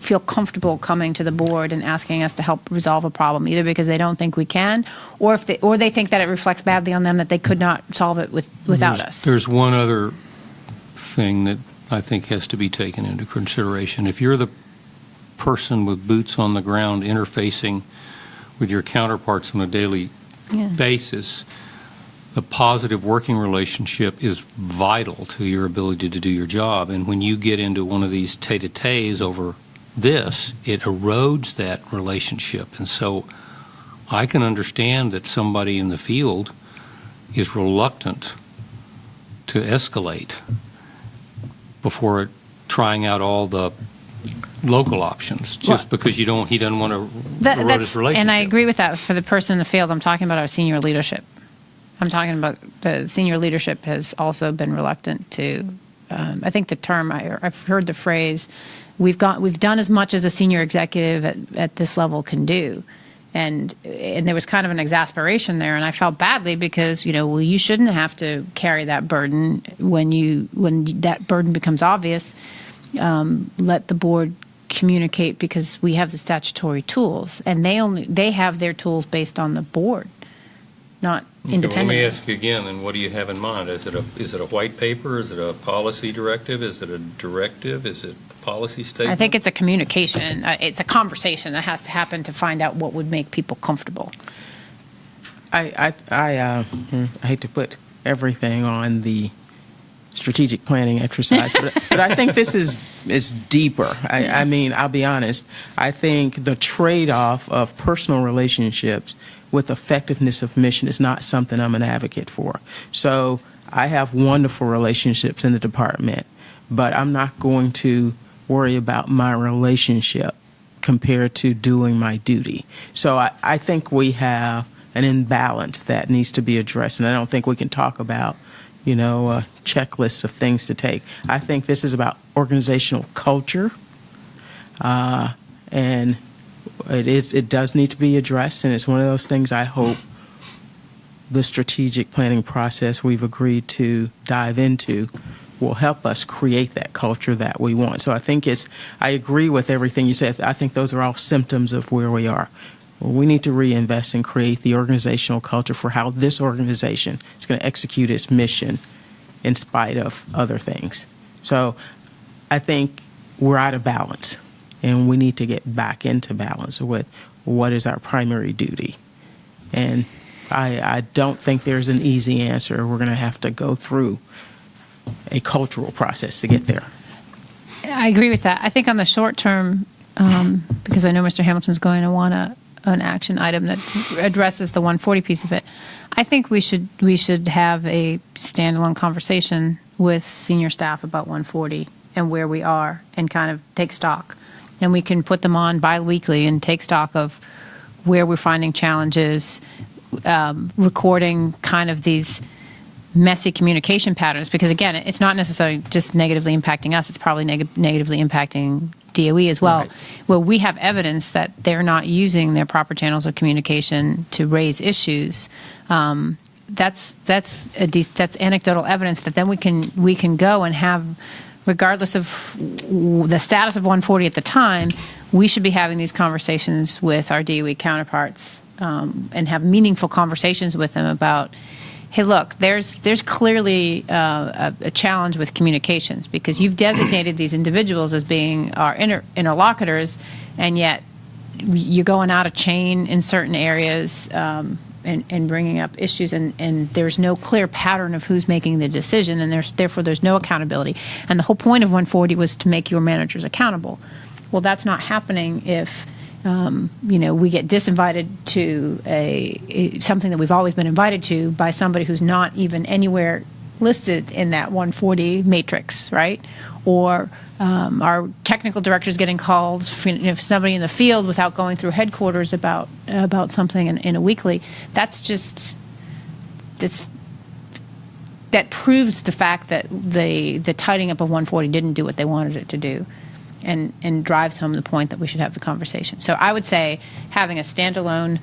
feel comfortable coming to the board and asking us to help resolve a problem, either because they don't think we can, or they think that it reflects badly on them that they could not solve it without us. There's one other thing that I think has to be taken into consideration. If you're the person with boots on the ground interfacing with your counterparts on a daily basis, the positive working relationship is vital to your ability to do your job. And when you get into one of these tete-a-tetes over this, it erodes that relationship. And so I can understand that somebody in the field is reluctant to escalate before trying out all the local options, just because he doesn't want to erode his relationship. And I agree with that for the person in the field. I'm talking about our senior leadership. I'm talking about the senior leadership has also been reluctant to, I think the term, I've heard the phrase, we've done as much as a senior executive at this level can do. And there was kind of an exasperation there, and I felt badly because, you shouldn't have to carry that burden when that burden becomes obvious. Let the board communicate, because we have the statutory tools, and they have their tools based on the board, not independently. Well, let me ask you again, and what do you have in mind? Is it a white paper? Is it a policy directive? Is it a directive? Is it a policy statement? I think it's a communication. It's a conversation that has to happen to find out what would make people comfortable. I hate to put everything on the strategic planning exercise, but I think this is deeper. I mean, I'll be honest. I think the trade-off of personal relationships with effectiveness of mission is not something I'm an advocate for. So I have wonderful relationships in the department, but I'm not going to worry about my relationship compared to doing my duty. So I think we have an imbalance that needs to be addressed, and I don't think we can talk about a checklist of things to take. I think this is about organizational culture, and it does need to be addressed, and it's one of those things I hope the strategic planning process we've agreed to dive into will help us create that culture that we want. So I agree with everything you said. I think those are all symptoms of where we are. We need to reinvest and create the organizational culture for how this organization is going to execute its mission in spite of other things. So I think we're out of balance, and we need to get back into balance with what is our primary duty. And I don't think there's an easy answer. We're going to have to go through a cultural process to get there. I agree with that. I think on the short term, because I know Mr. Hamilton's going to want an action item that addresses the 140 piece of it. I think we should have a standalone conversation with senior staff about 140 and where we are, and kind of take stock. And we can put them on bi-weekly and take stock of where we're finding challenges, recording kind of these messy communication patterns, because again, it's not necessarily just negatively impacting us, it's probably negatively impacting DOE as well, right, where we have evidence that they're not using their proper channels of communication to raise issues. That's anecdotal evidence that then we can go and have, regardless of the status of 140 at the time, we should be having these conversations with our DOE counterparts, and have meaningful conversations with them about, hey, look, there's clearly a challenge with communications, because you've designated these individuals as being our interlocutors, and yet you're going out of chain in certain areas, and bringing up issues, and there's no clear pattern of who's making the decision, and therefore there's no accountability. And the whole point of 140 was to make your managers accountable. Well, that's not happening if we get disinvited to something that we've always been invited to by somebody who's not even anywhere listed in that 140 matrix, right? Or our technical director's getting called, if somebody in the field without going through headquarters about something in a weekly. That's just that proves the fact that the tidying up of 140 didn't do what they wanted it to do. And drives home the point that we should have the conversation. So I would say having a standalone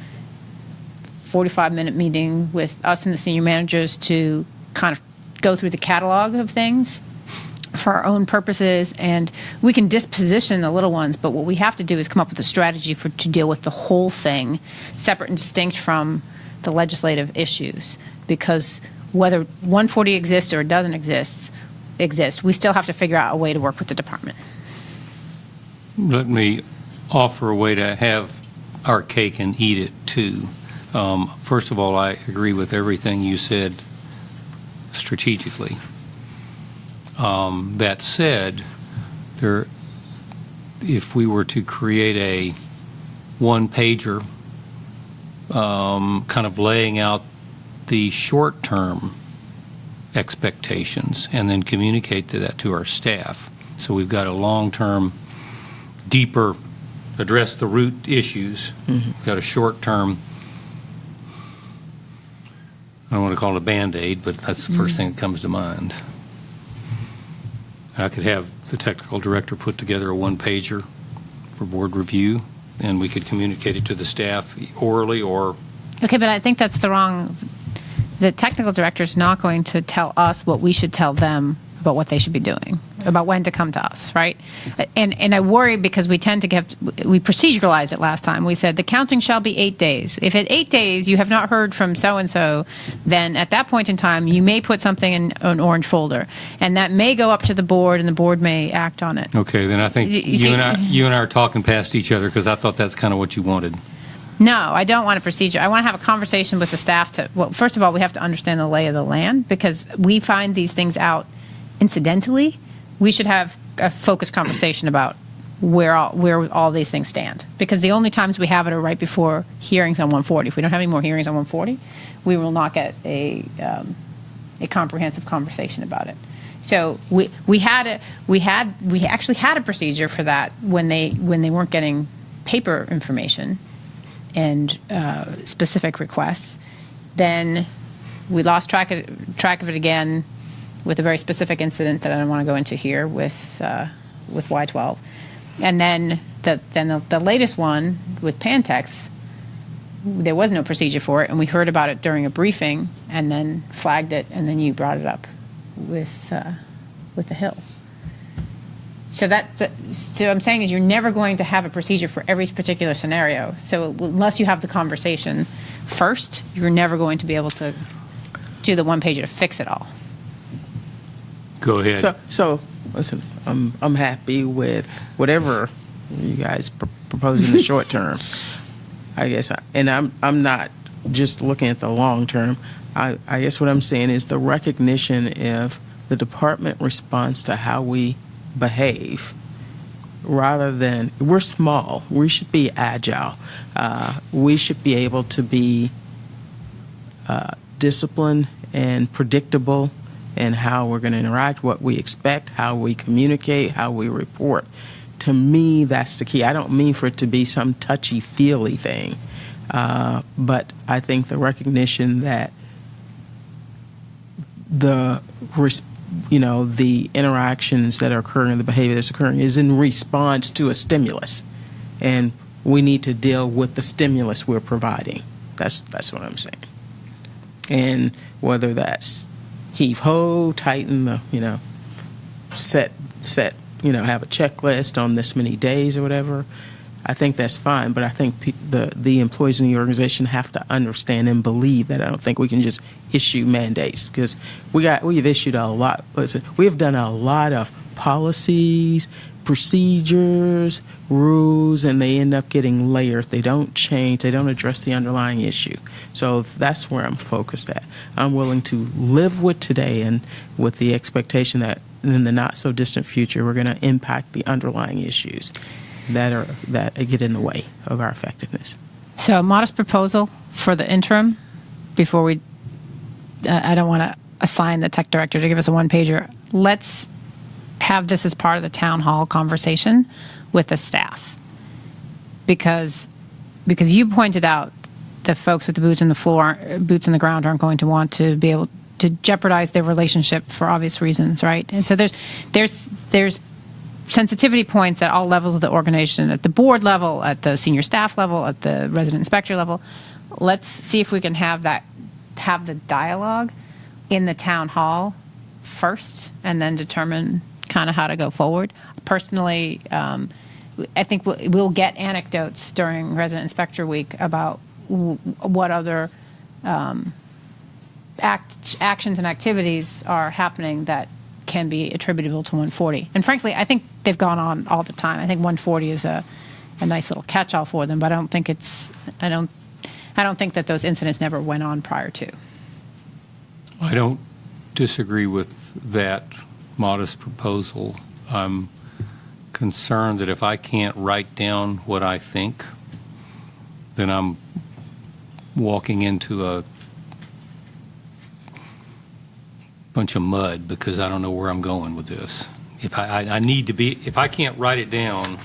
45-minute meeting with us and the senior managers to kind of go through the catalog of things for our own purposes, and we can disposition the little ones, but what we have to do is come up with a strategy to deal with the whole thing, separate and distinct from the legislative issues, because whether 140 exists or it doesn't exist, we still have to figure out a way to work with the department. Let me offer a way to have our cake and eat it, too. First of all, I agree with everything you said strategically. That said, if we were to create a one-pager kind of laying out the short-term expectations and then communicate that to our staff, so we've got a long-term deeper, address the root issues. Got a short term, I don't want to call it a Band-Aid, but that's the first thing that comes to mind. I could have the technical director put together a one-pager for board review, and we could communicate it to the staff orally or... Okay, but I think that's the wrong... The technical director is not going to tell us what we should tell them about what they should be doing, about when to come to us, right? And I worry because we tend to we proceduralized it last time. We said the counting shall be 8 days. If at 8 days you have not heard from so-and-so, then at that point in time, you may put something in an orange folder. And that may go up to the board, and the board may act on it. Okay, then I think you and I are talking past each other, because I thought that's kind of what you wanted. No, I don't want a procedure. I want to have a conversation with the staff well, first of all, we have to understand the lay of the land, because we find these things out incidentally. We should have a focused conversation about where all these things stand, because the only times we have it are right before hearings on 140. If we don't have any more hearings on 140, we will not get a comprehensive conversation about it. So we actually had a procedure for that when they weren't getting paper information and specific requests. Then we lost track of it again with a very specific incident that I don't want to go into here with Y12. And then the latest one with Pantex, there was no procedure for it, and we heard about it during a briefing and then flagged it, and then you brought it up with the Hill. So so I'm saying is you're never going to have a procedure for every particular scenario. So unless you have the conversation first, you're never going to be able to do the one pager to fix it all. Go ahead. So listen, I'm happy with whatever you guys propose in the short term. I guess, and I'm not just looking at the long term. I guess what I'm saying is the recognition of the department response to how we behave, rather than, we're small, we should be agile. We should be able to be disciplined and predictable in how we're going to interact, what we expect, how we communicate, how we report. To me, that's the key. I don't mean for it to be some touchy-feely thing, but I think the recognition that the interactions that are occurring, the behavior that's occurring, is in response to a stimulus, and we need to deal with the stimulus we're providing. That's what I'm saying. And whether that's heave ho, tighten the, set, have a checklist on this many days or whatever, I think that's fine. But I think the employees in the organization have to understand and believe that. I don't think we can just issue mandates, because we've issued a lot. Listen, we have done a lot of policies, procedures, rules, and they end up getting layered. They don't change. They don't address the underlying issue. So that's where I'm focused at. I'm willing to live with today, and with the expectation that in the not so distant future, we're going to impact the underlying issues that get in the way of our effectiveness. So a modest proposal for the interim before we, I don't want to assign the tech director to give us a one-pager. Let's have this as part of the town hall conversation with the staff. Because you pointed out the folks with the boots in the ground aren't going to want to be able to jeopardize their relationship for obvious reasons, right? And so there's sensitivity points at all levels of the organization, at the board level, at the senior staff level, at the resident inspector level. Let's see if we can have the dialogue in the town hall first, and then determine kind of how to go forward. Personally, I think we'll get anecdotes during Resident Inspector Week about what other actions and activities are happening that can be attributable to 140. And frankly, I think they've gone on all the time. I think 140 is a nice little catch-all for them, but I don't think that those incidents never went on prior to. I don't disagree with that modest proposal. I'm concerned that if I can't write down what I think, then I'm walking into a bunch of mud, because I don't know where I'm going with this. If I can't write it down,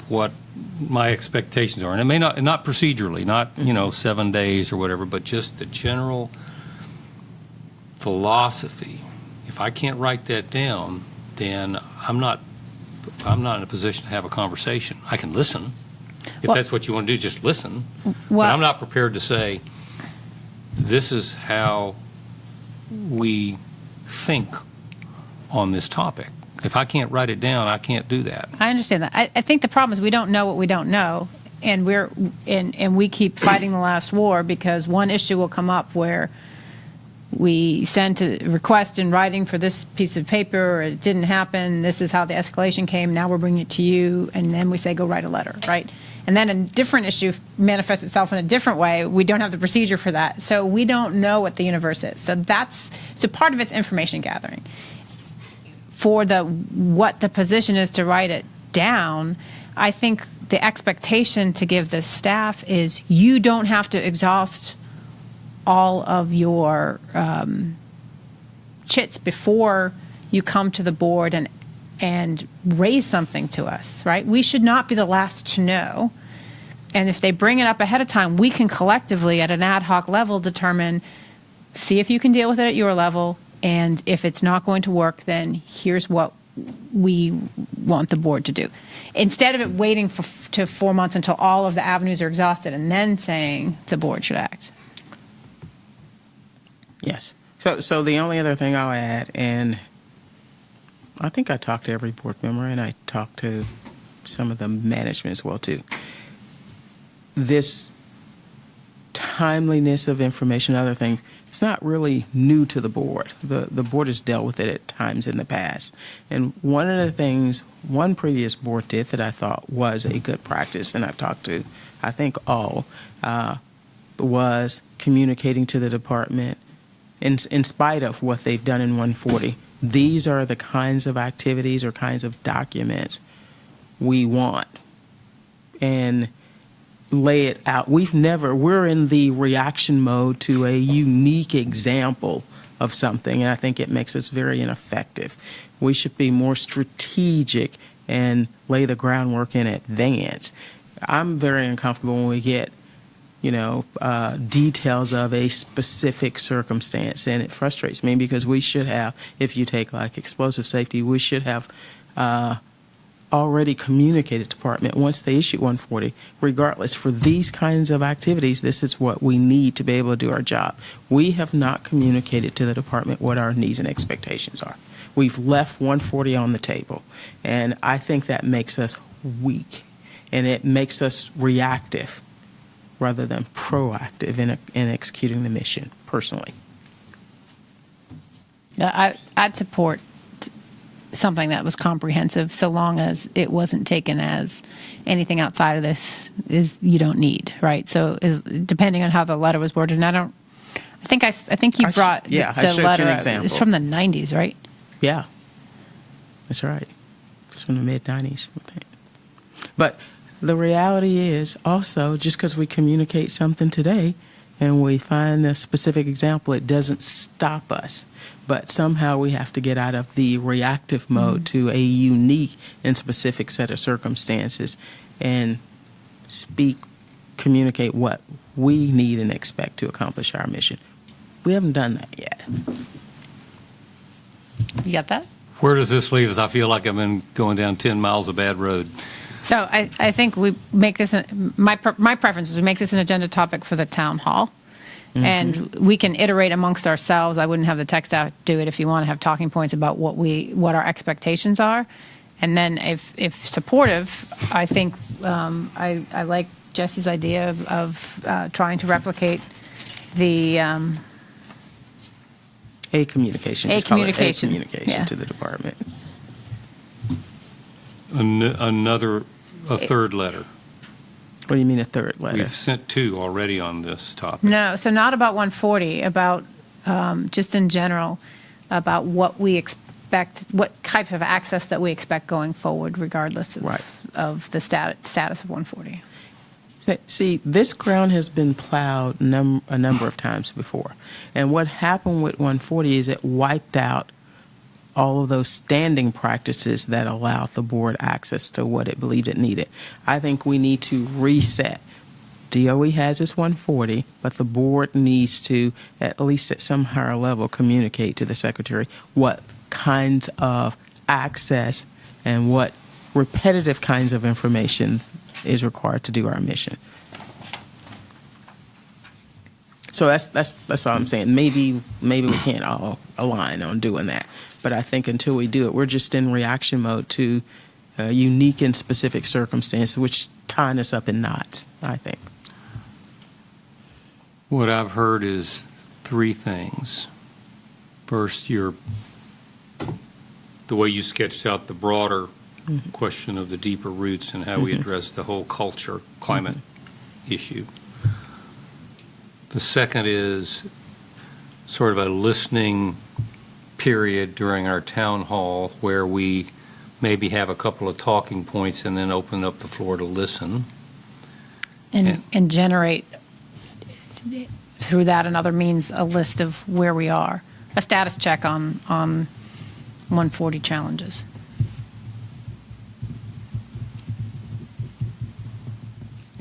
what my expectations are. And it may not procedurally, not, 7 days or whatever, but just the general philosophy. If I can't write that down, then I'm not in a position to have a conversation. I can listen. If that's what you want to do, just listen. But I'm not prepared to say, this is how we think on this topic. If I can't write it down, I can't do that. I understand that. I think the problem is we don't know what we don't know, and we keep fighting the last war because one issue will come up where we sent a request in writing for this piece of paper, or it didn't happen, this is how the escalation came, now we're bringing it to you, and then we say go write a letter, right? And then a different issue manifests itself in a different way. We don't have the procedure for that. So we don't know what the universe is. So part of it's information gathering. For what the position is to write it down, I think the expectation to give the staff is you don't have to exhaust all of your chits before you come to the board and raise something to us, right? We should not be the last to know. And if they bring it up ahead of time, we can collectively at an ad hoc level determine, see if you can deal with it at your level, and if it's not going to work, then here's what we want the board to do. Instead of it waiting to 4 months until all of the avenues are exhausted and then saying the board should act. Yes. So the only other thing I'll add, and I think I talked to every board member, and I talked to some of the management as well, too. This timeliness of information, other things, it's not really new to the board. The board has dealt with it at times in the past. And one of the things one previous board did that I thought was a good practice, and I've talked to, I think, all, was communicating to the department in spite of what they've done in 140. These are the kinds of activities or kinds of documents we want. And lay it out. We're in the reaction mode to a unique example of something, and I think it makes us very ineffective. We should be more strategic and lay the groundwork in advance. I'm very uncomfortable when we get, details of a specific circumstance, and it frustrates me because we should have, if you take like explosive safety, we should have already communicated to department once they issue 140, regardless, for these kinds of activities, this is what we need to be able to do our job. We have not communicated to the department what our needs and expectations are. We've left 140 on the table, and I think that makes us weak, and it makes us reactive rather than proactive in executing the mission, personally. I'd support something that was comprehensive, so long as it wasn't taken as anything outside of this is you don't need, right? So depending on how the letter was worded, and I think you brought the letter. It's from the 90s, right? Yeah, that's right. It's from the mid-90s, I think. But the reality is also, just because we communicate something today and we find a specific example, it doesn't stop us. But somehow we have to get out of the reactive mode to a unique and specific set of circumstances and communicate what we need and expect to accomplish our mission. We haven't done that yet. You got that? Where does this leave us? I feel like I've been going down 10 miles of bad road. So I think we make this, my preference is we make this an agenda topic for the town hall. Mm-hmm. And we can iterate amongst ourselves. I wouldn't have the tech staff do it if you want to have talking points about what our expectations are. And then if supportive, I think I like Jesse's idea of trying to replicate the a communication yeah. to the department. A third letter. What do you mean a third letter? We've sent 2 already on this topic. No, so not about 140, about just in general, about what we expect, what type of access that we expect going forward, regardless of the status of 140. See, this ground has been plowed a number of times before. And what happened with 140 is it wiped out all of those standing practices that allowed the board access to what it believed it needed. I think we need to reset. DOE has its 140, but the board needs to, at least at some higher level, communicate to the secretary what kinds of access and what repetitive kinds of information is required to do our mission. So that's all I'm saying. Maybe we can't all align on doing that, but I think until we do it, we're just in reaction mode to unique and specific circumstances, which tying us up in knots, I think. What I've heard is three things. First, the way you sketched out the broader question of the deeper roots and how we address the whole culture, climate issue. The second is sort of a listening period during our town hall where we maybe have a couple of talking points and then open up the floor to listen. And generate through that and other means a list of where we are, a status check on 140 challenges.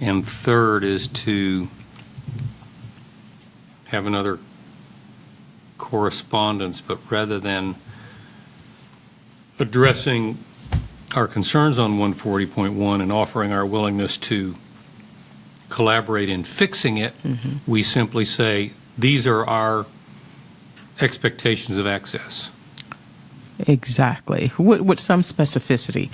And third is to have another correspondence, but rather than addressing our concerns on 140.1 and offering our willingness to collaborate in fixing it, we simply say, these are our expectations of access. Exactly, with some specificity.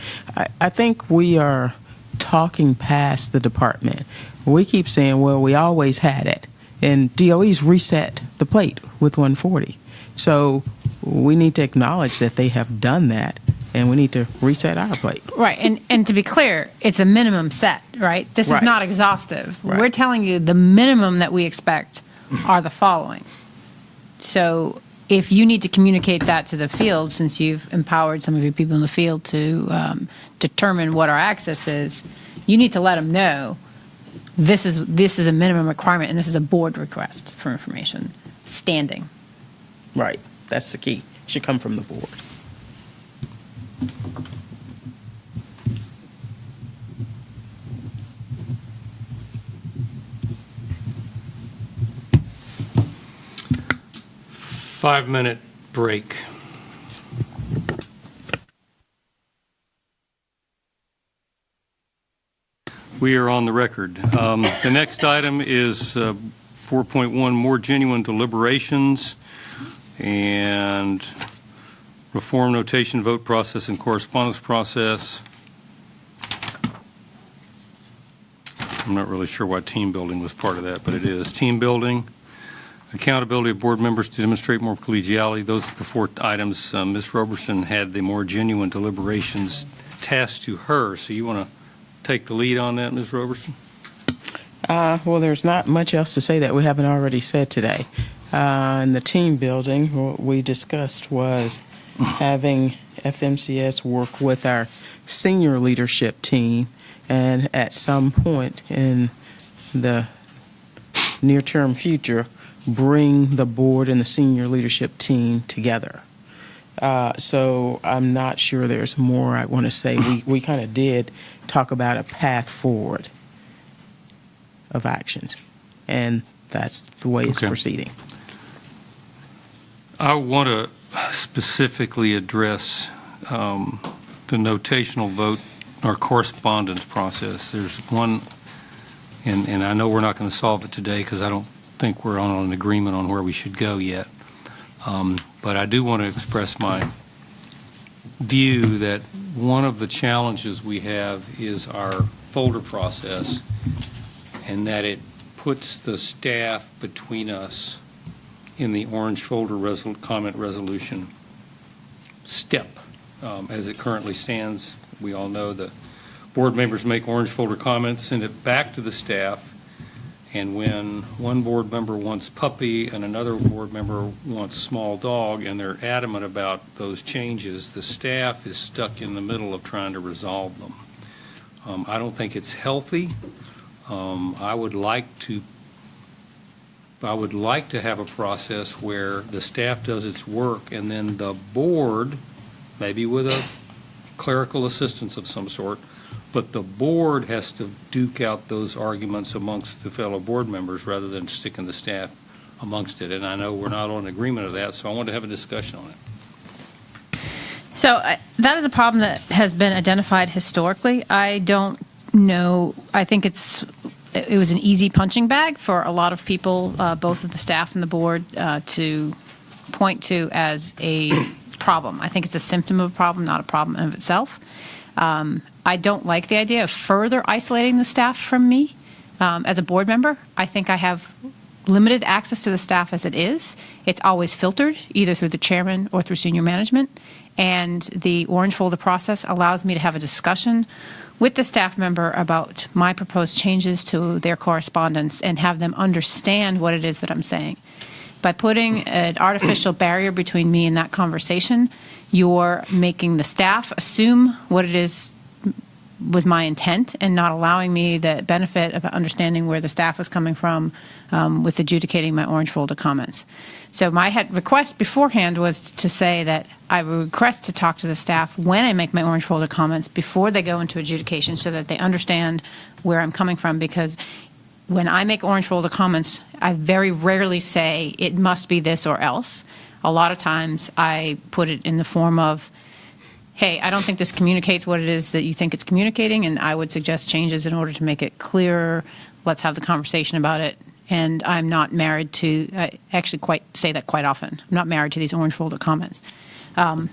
I think we are talking past the department. We keep saying, well, we always had it. And DOE's reset the plate with 140. So we need to acknowledge that they have done that, and we need to reset our plate. Right, and to be clear, it's a minimum set, right? This is not exhaustive. Right. We're telling you the minimum that we expect are the following. So if you need to communicate that to the field, since you've empowered some of your people in the field to determine what our access is, you need to let them know this is a minimum requirement and this is a board request for information standing. Right, that's the key. It should come from the board. Five-minute break. We are on the record. The next item is 4.1, more genuine deliberations and reform notation, vote process, and correspondence process. I'm not really sure why team building was part of that, but it is. Team building, accountability of board members to demonstrate more collegiality. Those are the four items. Ms. Roberson had the more genuine deliberations tasked to her. So you want to take the lead on that, Ms. Roberson? Well, there's not much else to say that we haven't already said today. In the team building, what we discussed was having FMCS work with our senior leadership team, and at some point in the near-term future, bring the board and the senior leadership team together. So I'm not sure there's more I want to say. We kind of did talk about a path forward of actions, and that's the way it's proceeding. I want to specifically address the notational vote or correspondence process. There's one, and I know we're not going to solve it today because I don't think we're on an agreement on where we should go yet. But I do want to express my view that one of the challenges we have is our folder process, and that it puts the staff between us in the orange folder comment resolution step. As it currently stands, we all know the board members make orange folder comments, send it back to the staff, and when one board member wants puppy and another board member wants small dog, and they're adamant about those changes, the staff is stuck in the middle of trying to resolve them. I don't think it's healthy. I would like to I would like to have a process where the staff does its work and then the board, maybe with a clerical assistance of some sort, but the board has to duke out those arguments amongst the fellow board members rather than sticking the staff amongst it. And I know we're not on agreement of that, so I want to have a discussion on it. So that is a problem that has been identified historically. I don't know. I think it was an easy punching bag for a lot of people, both of the staff and the board, to point to as a problem. I think it's a symptom of a problem, not a problem in of itself. I don't like the idea of further isolating the staff from me as a board member. I think I have limited access to the staff as it is. It's always filtered, either through the chairman or through senior management. And the orange folder process allows me to have a discussion with the staff member about my proposed changes to their correspondence and have them understand what it is that I'm saying. By putting an artificial barrier between me and that conversation, you're making the staff assume what it is was my intent and not allowing me the benefit of understanding where the staff was coming from with adjudicating my orange folder comments. So my request beforehand was to say that I would request to talk to the staff when I make my orange folder comments before they go into adjudication so that they understand where I'm coming from, because when I make orange folder comments, I very rarely say it must be this or else. A lot of times I put it in the form of, hey, I don't think this communicates what it is that you think it's communicating, and I would suggest changes in order to make it clearer. Let's have the conversation about it. And I'm not married to, I actually say that quite often. I'm not married to these orange folder comments. And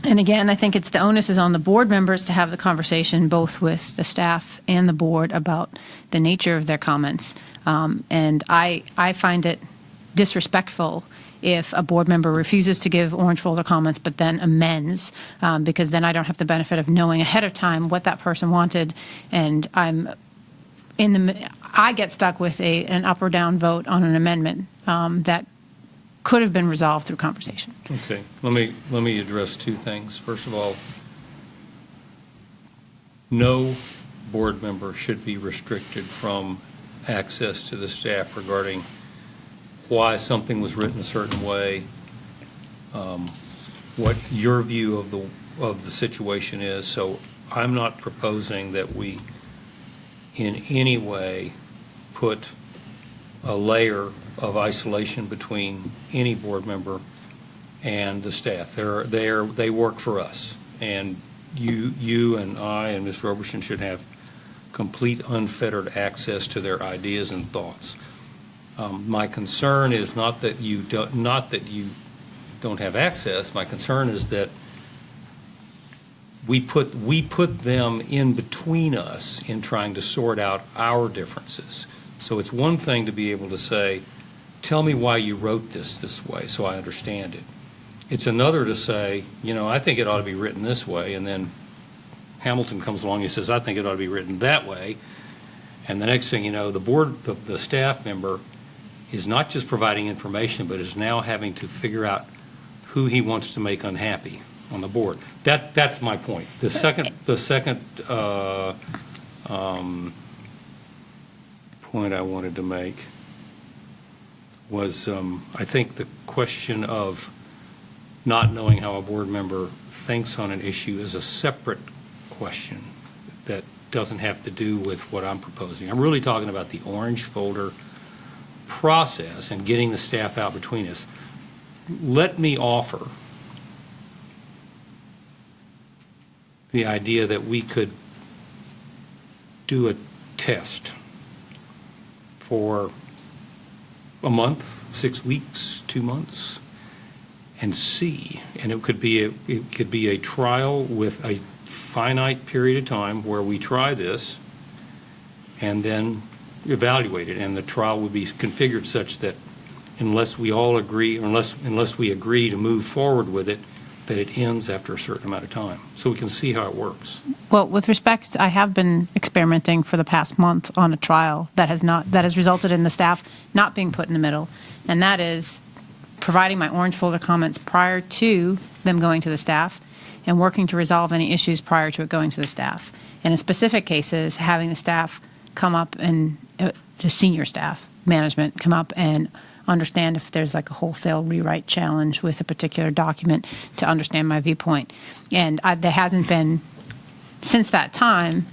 again, I think the onus is on the board members to have the conversation both with the staff and the board about the nature of their comments. And I find it disrespectful if a board member refuses to give orange folder comments but then amends, because then I don't have the benefit of knowing ahead of time what that person wanted, and I get stuck with an up or down vote on an amendment that could have been resolved through conversation. Okay, let me address two things. First of all, no board member should be restricted from access to the staff regarding why something was written a certain way, what your view of the situation is. So I'm not proposing that we in any way put a layer of isolation between any board member and the staff. They work for us, and you and I and Ms. Roberson should have complete unfettered access to their ideas and thoughts. My concern is not that you don't have access. My concern is that we put them in between us in trying to sort out our differences. So it's one thing to be able to say, tell me why you wrote this way so I understand it. It's another to say, I think it ought to be written this way, and then Hamilton comes along and he says, I think it ought to be written that way. And the next thing you know, the staff member is not just providing information, but is now having to figure out who he wants to make unhappy on the board. That's my point. The second point I wanted to make was I think the question of not knowing how a board member thinks on an issue is a separate question that doesn't have to do with what I'm proposing. I'm really talking about the orange folder process and getting the staff out between us. Let me offer the idea that we could do a test for a month, 6 weeks, 2 months, and see. And it could be a trial with a finite period of time where we try this and then evaluate it. And the trial would be configured such that unless we all agree, or unless we agree to move forward with it, that it ends after a certain amount of time, so we can see how it works. Well, with respect, I have been experimenting for the past month on a trial that has resulted in the staff not being put in the middle, and that is providing my orange folder comments prior to them going to the staff and working to resolve any issues prior to it going to the staff. And in specific cases, having the staff come up and the senior staff management come up and understand if there's like a wholesale rewrite challenge with a particular document to understand my viewpoint. And there hasn't been, since that time,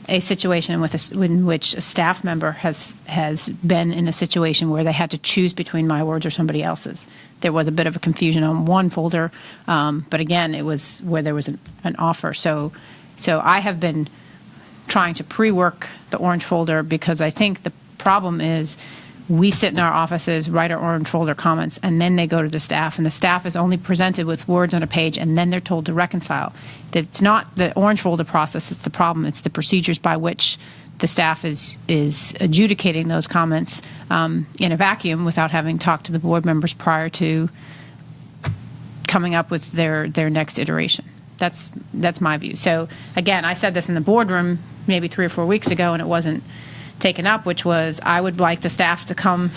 a situation in which a staff member has been in a situation where they had to choose between my words or somebody else's. There was a bit of a confusion on one folder, but again, it was where there was an offer. So I have been trying to pre-work the orange folder because I think the problem is we sit in our offices, write our orange folder comments, and then they go to the staff, and the staff is only presented with words on a page, and then they're told to reconcile. It's not the orange folder process that's the problem. It's the procedures by which the staff is adjudicating those comments in a vacuum without having talked to the board members prior to coming up with their next iteration. That's my view. So again, I said this in the boardroom maybe 3 or 4 weeks ago, and it wasn't taken up, which was I would like the staff to come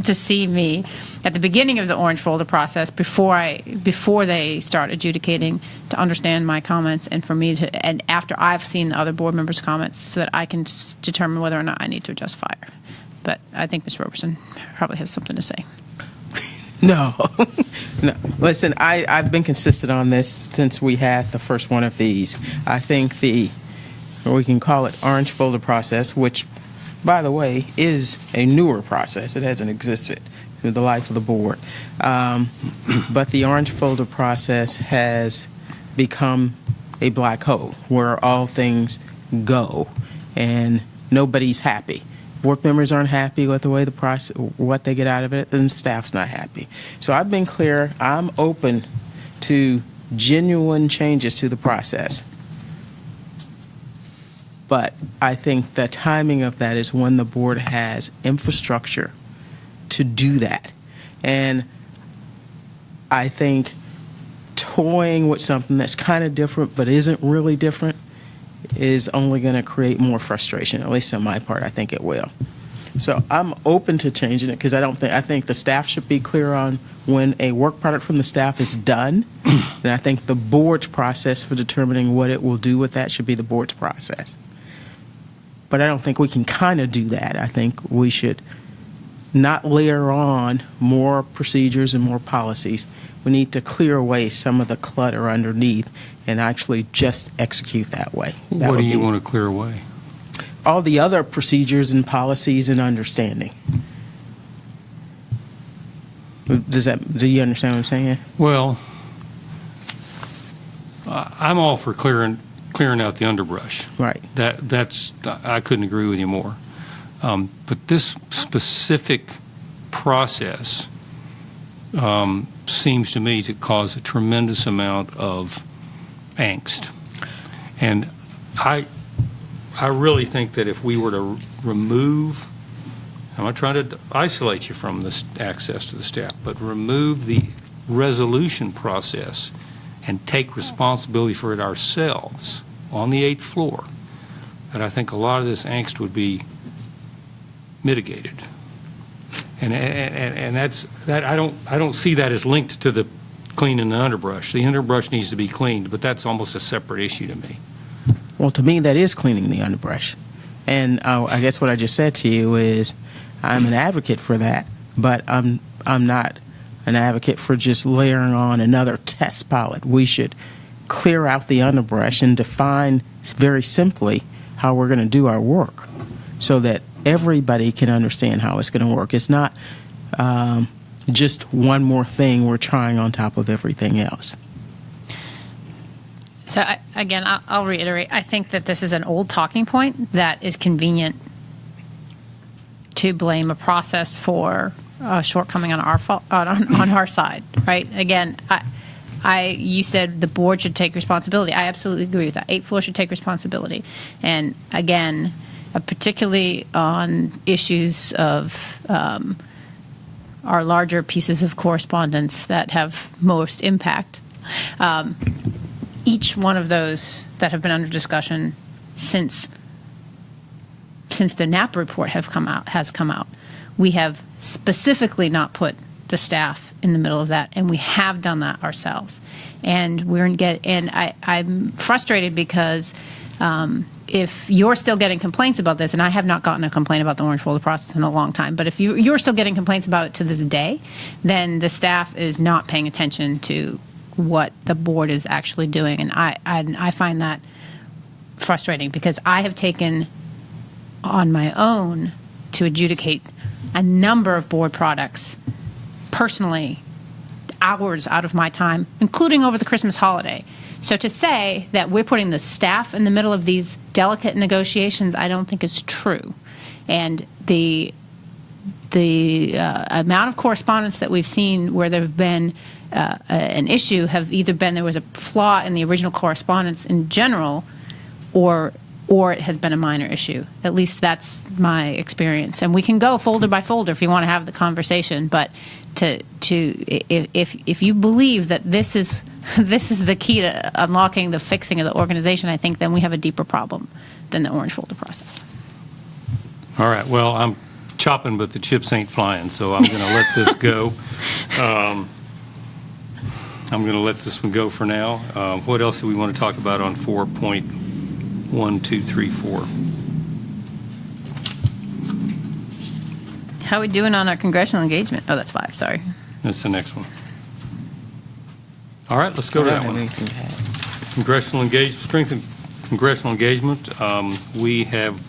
to see me at the beginning of the orange folder process before they start adjudicating, to understand my comments, and for me to, and after I've seen the other board members' comments, so that I can determine whether or not I need to adjust fire. But I think Ms. Roberson probably has something to say. No. No. Listen, I've been consistent on this since we had the first one of these. I think we can call it orange folder process, which, by the way, is a newer process. It hasn't existed through the life of the board. But the orange folder process has become a black hole where all things go and nobody's happy. Board members aren't happy with the way the process, what they get out of it, then staff's not happy. So I've been clear. I'm open to genuine changes to the process. But I think the timing of that is when the board has infrastructure to do that. And I think toying with something that's kind of different but isn't really different is only going to create more frustration, at least on my part. I think it will. So I'm open to changing it because I think the staff should be clear on when a work product from the staff is done. And I think the board's process for determining what it will do with that should be the board's process. But I don't think we can kind of do that. I think we should not layer on more procedures and more policies. We need to clear away some of the clutter underneath and actually just execute that way. What do you want to clear away? All the other procedures and policies and understanding. Do you understand what I'm saying? Well, I'm all for clearing out the underbrush. Right. That's I couldn't agree with you more. But this specific process seems to me to cause a tremendous amount of angst. And I really think that if we were to remove, I'm not trying to isolate you from this access to the staff, but remove the resolution process and take responsibility for it ourselves on the 8th floor, that I think a lot of this angst would be mitigated. And that's that. I don't see that as linked to the cleaning the underbrush. The underbrush needs to be cleaned, but that's almost a separate issue to me. Well, to me, that is cleaning the underbrush. And I guess what I just said to you is I'm an advocate for that, but I'm not an advocate for just layering on another test pilot. We should clear out the underbrush and define very simply how we're going to do our work so that everybody can understand how it's going to work. It's not just one more thing we're trying on top of everything else. So I'll reiterate. I think that this is an old talking point that is convenient to blame a process for a shortcoming on our fault, on our side, right? Again, you said the board should take responsibility. I absolutely agree with that. 8th floor should take responsibility. And again, particularly on issues of our larger pieces of correspondence that have most impact. Each one of those that have been under discussion since the NAP report has come out, we have specifically not put the staff in the middle of that, and we have done that ourselves. And I'm frustrated because If you're still getting complaints about this, and I have not gotten a complaint about the orange folder process in a long time, but if you're still getting complaints about it to this day, then the staff is not paying attention to what the board is actually doing. And I find that frustrating, because I have taken on my own to adjudicate a number of board products personally, hours out of my time, including over the Christmas holiday. So to say that we're putting the staff in the middle of these delicate negotiations, I don't think is true. And the amount of correspondence that we've seen where there have been an issue have either been there was a flaw in the original correspondence in general, or it has been a minor issue. At least that's my experience. And we can go folder by folder if you want to have the conversation, but if you believe that this is the key to unlocking the fixing of the organization, I think then we have a deeper problem than the orange folder process. All right, well, I'm chopping, but the chips ain't flying, so I'm going to let this go. I'm going to let this one go for now. What else do we want to talk about on 4.1234? How are we doing on our congressional engagement? Oh, that's 5, sorry. That's the next one. All right, let's go to that one. Congressional engagement, strengthen congressional engagement. We have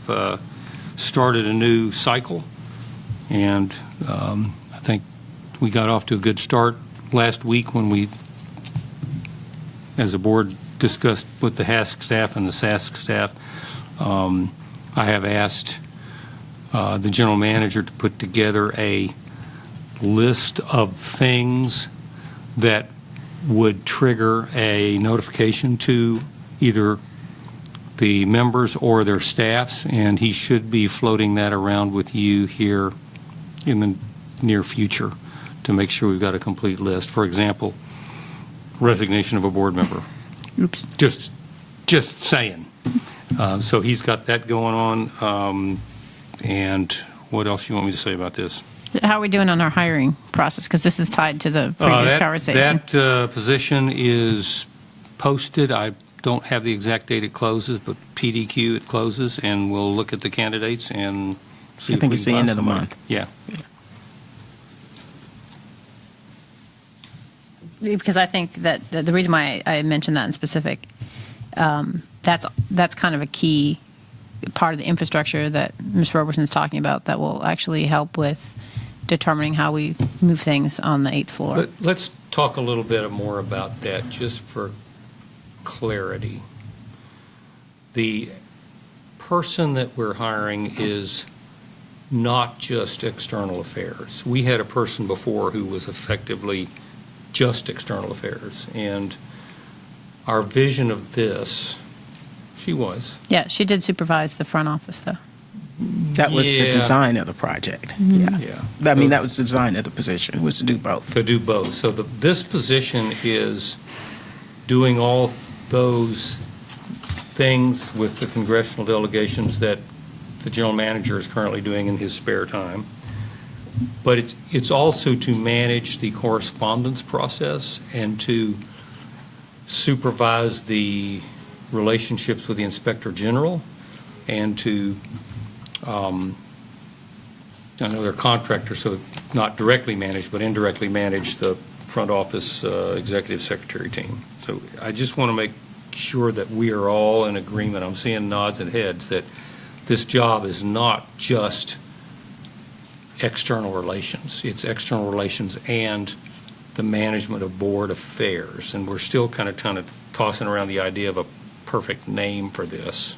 started a new cycle, and I think we got off to a good start last week when we, as a board, discussed with the HASC staff and the SASC staff. I have asked the general manager to put together a list of things that would trigger a notification to either the members or their staffs, and he should be floating that around with you here in the near future to make sure we've got a complete list. For example, resignation of a board member. Oops. Just saying. So he's got that going on. And what else you want me to say about this? How are we doing on our hiring process? Because this is tied to the previous conversation. That position is posted. I don't have the exact date it closes, but PDQ it closes, and we'll look at the candidates and see. I think it's the end of the month. Yeah. Because I think that the reason why I mentioned that in specific, that's kind of a key part of the infrastructure that Ms. Roberson is talking about that will actually help with determining how we move things on the 8th floor. But let's talk a little bit more about that, just for clarity. The person that we're hiring is not just external affairs. We had a person before who was effectively just external affairs, and our vision of this, she was. Yeah, she did supervise the front office, though. That was the design of the project. Mm-hmm. Yeah. I mean, that was the design of the position, was to do both. To do both. So this position is doing all those things with the congressional delegations that the general manager is currently doing in his spare time. But it's also to manage the correspondence process and to supervise the relationships with the Inspector General, and to, I know they're contractors, so not directly manage, but indirectly manage the front office executive secretary team. So I just want to make sure that we are all in agreement. I'm seeing nods and heads that this job is not just external relations. It's external relations and the management of board affairs. And we're still kind of tossing around the idea of a perfect name for this.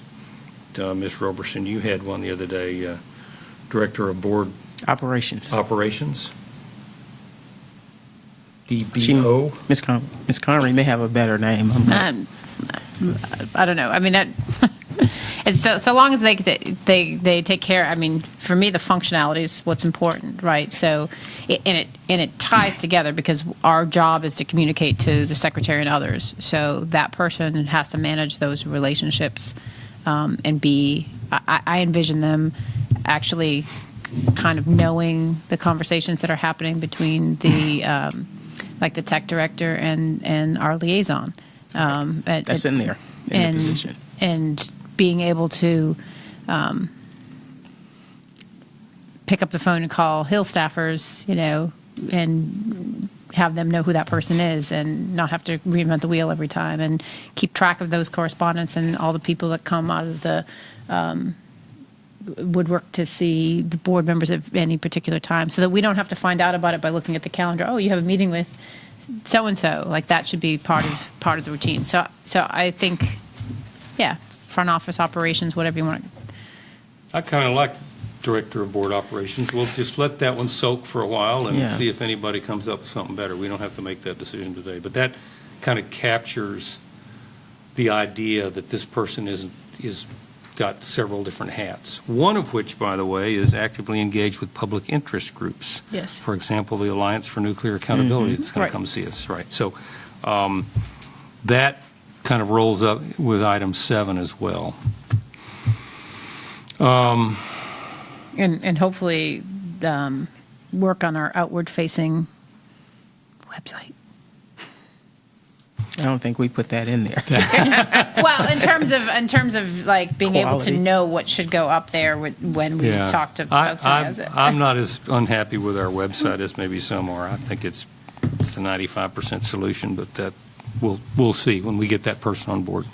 Ms. Roberson, you had one the other day, Director of Board Operations. DBO? Ms. Connery may have a better name. I don't know. I mean, that, it's so long as they take care. I mean, for me, the functionality is what's important, right? So, it ties together because our job is to communicate to the secretary and others. So that person has to manage those relationships, and I envision them actually kind of knowing the conversations that are happening between the like the tech director and our liaison. That's in there, in the position. And being able to pick up the phone and call Hill staffers, and have them know who that person is and not have to reinvent the wheel every time, and keep track of those correspondents and all the people that come out of the woodwork to see the board members at any particular time, so that we don't have to find out about it by looking at the calendar. Oh, you have a meeting with so and so. Like, that should be part of the routine. So I think, yeah, front office operations, whatever you want. I kind of like Director of Board Operations. We'll just let that one soak for a while and see if anybody comes up with something better. We don't have to make that decision today. But that kind of captures the idea that this person is got several different hats. One of which, by the way, is actively engaged with public interest groups. Yes. For example, the Alliance for Nuclear Accountability that's going to come see us. Right. So that kind of rolls up with item 7 as well. And hopefully work on our outward-facing website. I don't think we put that in there. Well, in terms of like being able to Quality. know what should go up there when we talk to folks who has it. I'm not as unhappy with our website as maybe some are. I think it's a 95% solution, but that we'll see when we get that person on board.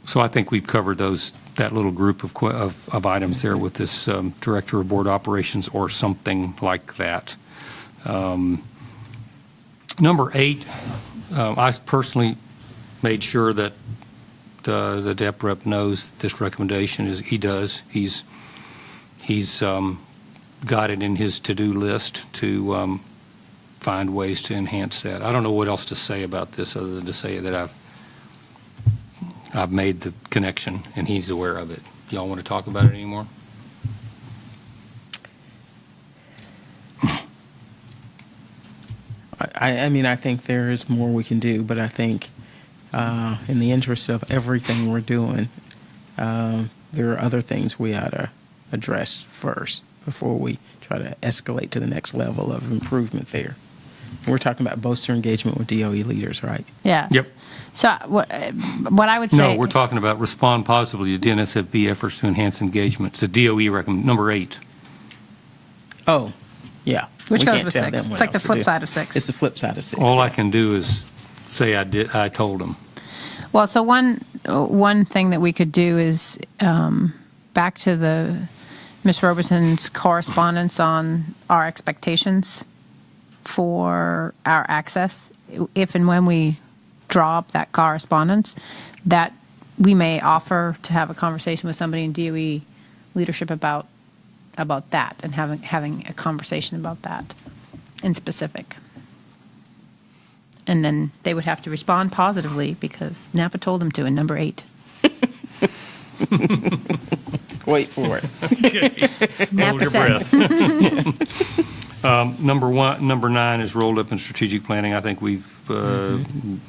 So I think we've covered that little group of items there with this Director of Board Operations or something like that. Number 8, I personally made sure that the DEP rep knows that this recommendation he does. He's got it in his to-do list to find ways to enhance that. I don't know what else to say about this other than to say that I've made the connection and he's aware of it. Y'all want to talk about it anymore? I think there is more we can do, but I think in the interest of everything we're doing, there are other things we ought to address first before we try to escalate to the next level of improvement there. We're talking about bolster engagement with DOE leaders, right? Yeah. Yep. So what I would say. No, we're talking about respond positively to DNSFB efforts to enhance engagement. It's a DOE recommend, number 8. Oh, yeah. Which We goes can't with tell 6. them what It's like the else to flip do. side of 6. It's the flip side of 6. All yeah. I can do is say I told him. Well, so one thing that we could do is back to Ms. Robeson's correspondence on our expectations for our access. If and when we draw up that correspondence, that we may offer to have a conversation with somebody in DOE leadership about that and having a conversation about that in specific. And then they would have to respond positively because Napa told them to in number 8. Wait for it. Napa Hold your breath. Number 9 is rolled up in strategic planning. I think we've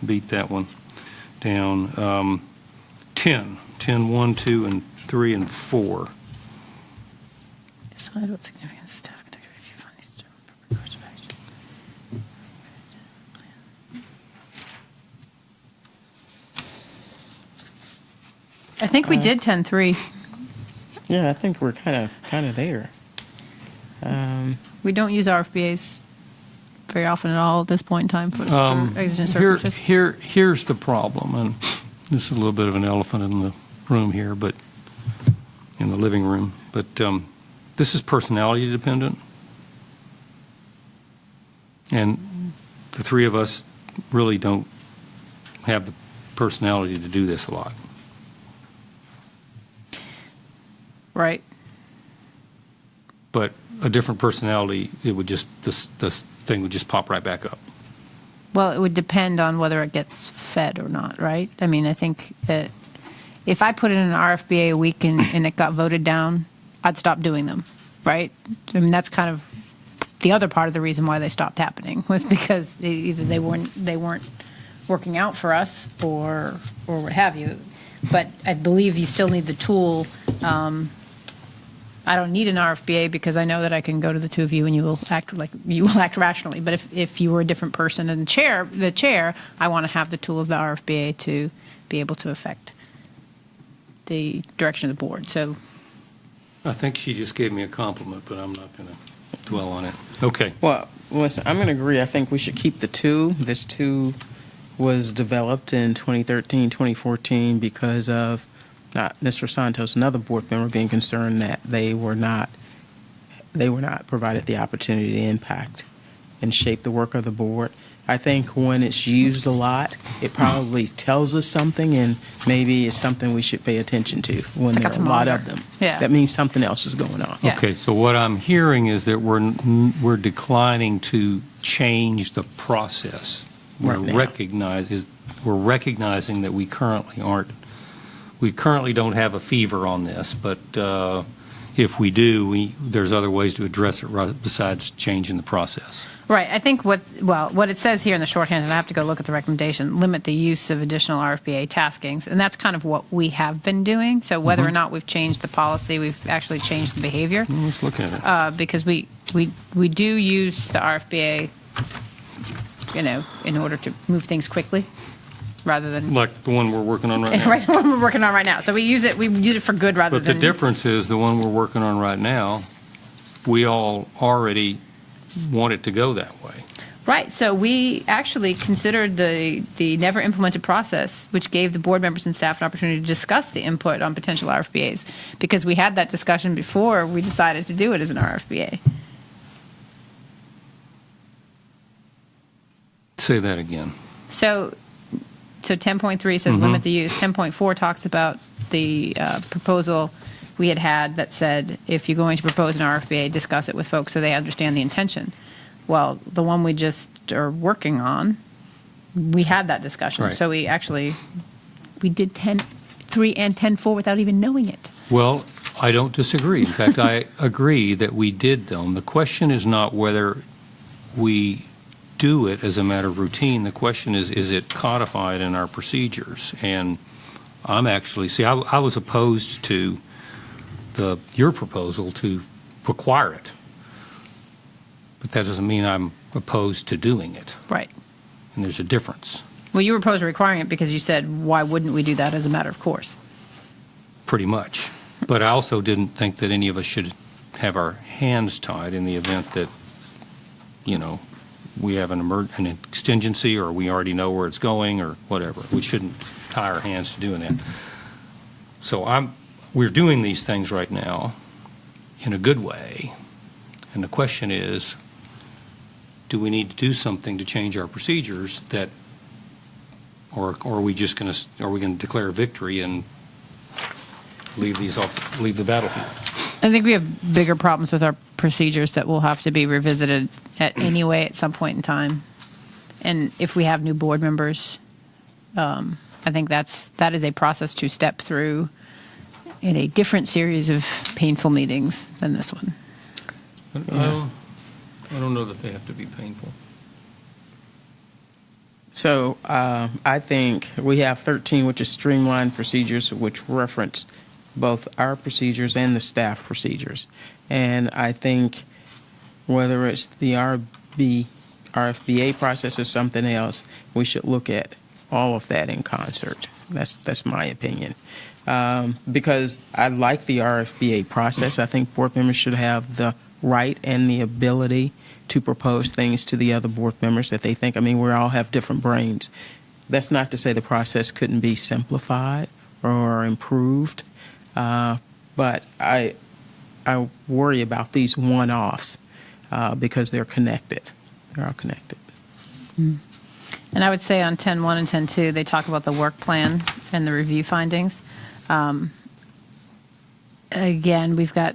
beat that one down. 10, 1, 2, and 3, and 4. Decide what significant staff can take if you find these course of action. I think we did 10-3. Yeah, I think we're kind of there. We don't use RFBAs very often at all at this point in time for exigent circumstances. Here's the problem, and this is a little bit of an elephant in the room here, but in the living room. But this is personality dependent, and the 3 of us really don't have the personality to do this a lot. Right. But a different personality, it would just this thing would just pop right back up. Well, it would depend on whether it gets fed or not, right? I mean, I think that if I put in an RFBA a week and it got voted down, I'd stop doing them, right? I mean, that's kind of the other part of the reason why they stopped happening was because either they weren't working out for us or what have you. But I believe you still need the tool. I don't need an RFBA because I know that I can go to the 2 of you and you will act rationally. But if you were a different person in the chair, I want to have the tool of the RFBA to be able to affect the direction of the board. So I think she just gave me a compliment, but I'm not going to dwell on it. Okay. Well, listen, I'm going to agree. I think we should keep the two. This two was developed in 2013, 2014 because of not Mr. Santos, another board member, being concerned that they were not provided the opportunity to impact and shape the work of the board. I think when it's used a lot, it probably tells us something, and maybe it's something we should pay attention to when Like a there are a lot of thermometer. them. Yeah. That means something else is going on. Yeah. Okay, so what I'm hearing is that we're declining to change the process. Right now. We're recognizing that we currently don't have a fever on this, but if we do, there's other ways to address it besides changing the process. Right. I think what it says here in the shorthand, and I have to go look at the recommendation, limit the use of additional RFBA taskings. And that's kind of what we have been doing. So whether or not we've changed the policy, we've actually changed the behavior. Let's look at it. Because we do use the RFBA, in order to move things quickly rather than. Like the one we're working on right now. Right, the one we're working on right now. So we use it for good rather But the than. difference is the one we're working on right now, we all already want it to go that way. Right. So we actually considered the never implemented process, which gave the board members and staff an opportunity to discuss the input on potential RFBAs, because we had that discussion before we decided to do it as an RFBA. Say that again. So 10.3 says limit the use. 10.4 talks about the proposal we had that said, if you're going to propose an RFBA, discuss it with folks so they understand the intention. Well, the one we just are working on, we had that discussion. Right. So we did 10.3 and 10.4 without even knowing it. Well, I don't disagree. In fact, I agree that we did them. The question is not whether we do it as a matter of routine. The question is it codified in our procedures? And I'm actually, I was opposed to your proposal to require it. But that doesn't mean I'm opposed to doing it. Right. And there's a difference. Well, you were opposed to requiring it because you said, why wouldn't we do that as a matter of course? Pretty much. But I also didn't think that any of us should have our hands tied in the event that, we have an exigency, or we already know where it's going, or whatever. We shouldn't tie our hands to doing that. So we're doing these things right now in a good way. And the question is, do we need to do something to change our procedures or are we just going to declare victory and leave the battlefield? I think we have bigger problems with our procedures that will have to be revisited at some point in time. And if we have new board members, I think that is a process to step through in a different series of painful meetings than this one. I don't know that they have to be painful. So I think we have 13, which is streamlined procedures, which reference both our procedures and the staff procedures. And I think whether it's the RFBA process or something else, we should look at all of that in concert. That's my opinion. Because I like the RFBA process. I think board members should have the right and the ability to propose things to the other board members that they think. We all have different brains. That's not to say the process couldn't be simplified or improved, but I worry about these one-offs because they're connected. They're all connected. And I would say on 10.1 and 10.2, they talk about the work plan and the review findings. Again, we've got,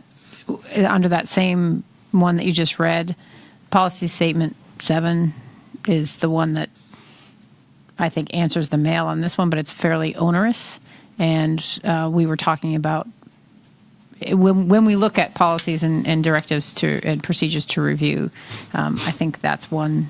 under that same one that you just read, policy statement 7 is the one that I think answers the mail on this one, but it's fairly onerous. And we were talking about when we look at policies and directives and procedures to review, I think that's one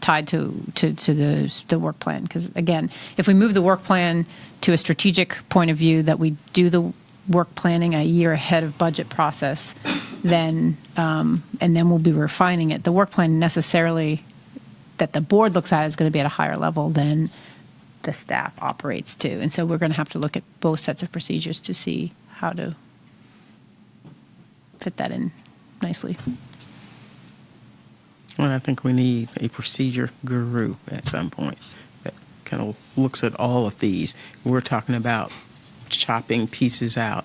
tied to the work plan. Because again, if we move the work plan to a strategic point of view that we do the work planning a year ahead of budget process, then and then we'll be refining it. The work plan necessarily that the board looks at is going to be at a higher level than the staff operates too. And so we're going to have to look at both sets of procedures to see how to fit that in nicely. Well, I think we need a procedure guru at some point that kind of looks at all of these. We're talking about chopping pieces out.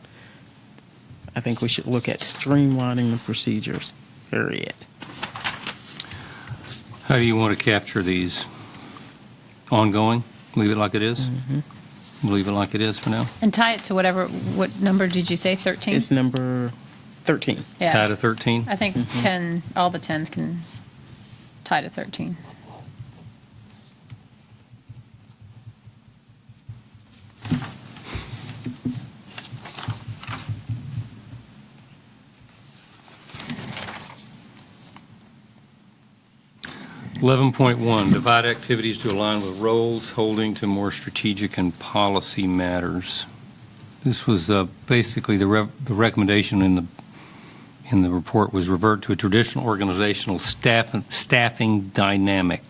I think we should look at streamlining the procedures, period. How do you want to capture these? Ongoing? Leave it like it is? Leave it like it is for now? And tie it to what number did you say, 13? It's number 13. Yeah. Tie to 13? I think 10, all the 10s can tie to 13. .1, divide activities to align with roles, holding to more strategic and policy matters. This was basically the recommendation in the report was revert to a traditional organizational staffing dynamic.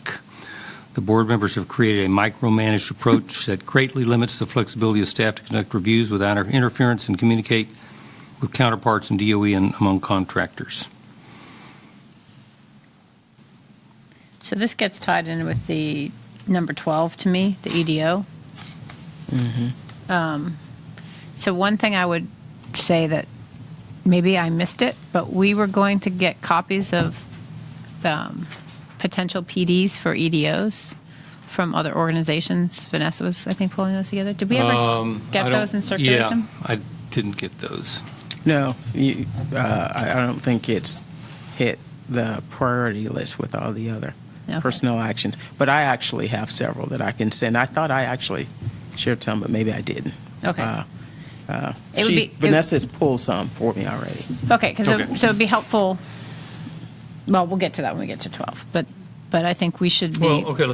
The board members have created a micromanaged approach that greatly limits the flexibility of staff to conduct reviews without interference and communicate with counterparts in DOE and among contractors. So this gets tied in with the number 12 to me, the EDO. So one thing I would say that maybe I missed it, but we were going to get copies of potential PDs for EDOs from other organizations. Vanessa was, I think, pulling those together. Did we ever get those and circulate them? I didn't get those. No, I don't think it's hit the priority list with all the other personnel actions. But I actually have several that I can send. I thought I actually shared some, but maybe I didn't. Okay. Vanessa has pulled some for me already. Okay, so it'd be helpful. Well, we'll get to that when we get to 12. But I think we should be. Well, okay,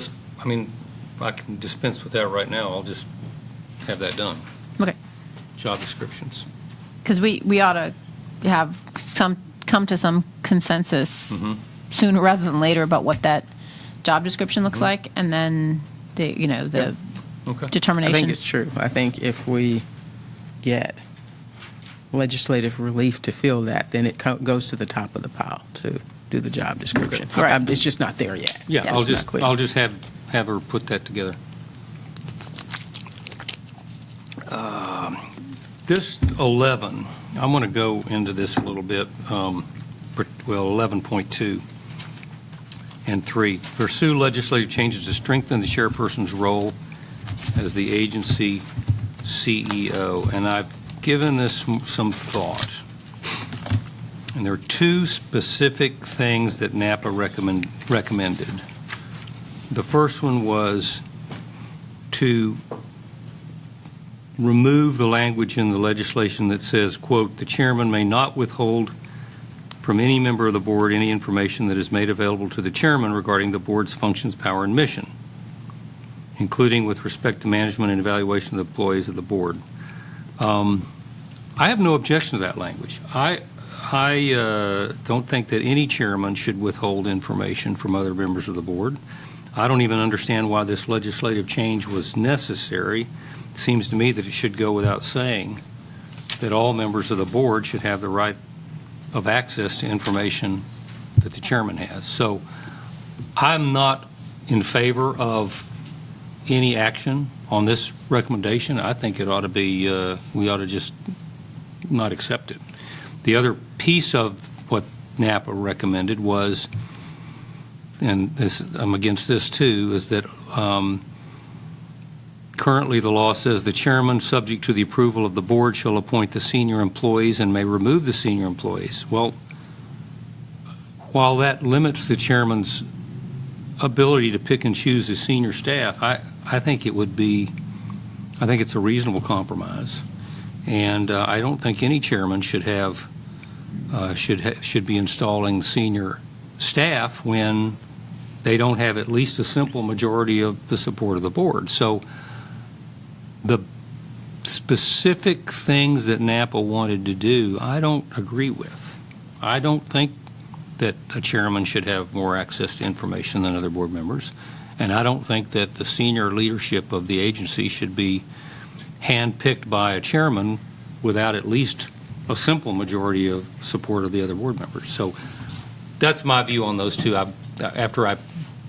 I can dispense with that right now. I'll just have that done. Okay. Job descriptions. Because we ought to have come to some consensus sooner rather than later about what that job description looks like, and then the determination. I think it's true. I think if we get legislative relief to fill that, then it goes to the top of the pile to do the job description. Right. It's just not there yet. Yeah, It's I'll just have her put that together. This 11, I want to go into this a little bit. 11.2 and 3. Pursue legislative changes to strengthen the chairperson's role as the agency CEO. And I've given this some thought. And there are two specific things that NAPA recommended. The first one was to remove the language in the legislation that says, quote, the chairman may not withhold from any member of the board any information that is made available to the chairman regarding the board's functions, power, and mission, including with respect to management and evaluation of the employees of the board. I have no objection to that language. I don't think that any chairman should withhold information from other members of the board. I don't even understand why this legislative change was necessary. It seems to me that it should go without saying that all members of the board should have the right of access to information that the chairman has. So I'm not in favor of any action on this recommendation. I think it ought to be, we ought to just not accept it. The other piece of what NAPA recommended was, and this, I'm against this too, is that currently the law says the chairman, subject to the approval of the board, shall appoint the senior employees and may remove the senior employees. Well, while that limits the chairman's ability to pick and choose his senior staff, I think it's a reasonable compromise. And I don't think any chairman should be installing senior staff when they don't have at least a simple majority of the support of the board. So the specific things that NAPA wanted to do, I don't agree with. I don't think that a chairman should have more access to information than other board members. And I don't think that the senior leadership of the agency should be handpicked by a chairman without at least a simple majority of support of the other board members. So that's my view on those two. After I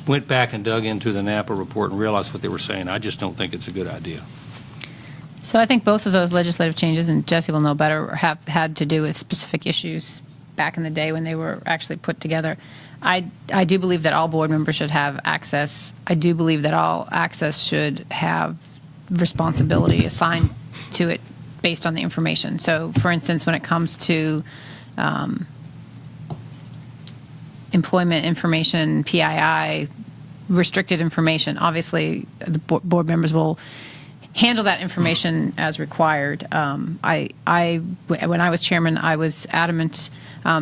went back and dug into the Napa report and realized what they were saying, I just don't think it's a good idea. So I think both of those legislative changes, and Jesse will know better, have had to do with specific issues back in the day when they were actually put together. I do believe that all board members should have access. I do believe that all access should have responsibility assigned to it based on the information. So, for instance, when it comes to employment information, PII, restricted information, obviously the board members will handle that information as required. When I was chairman, I was adamant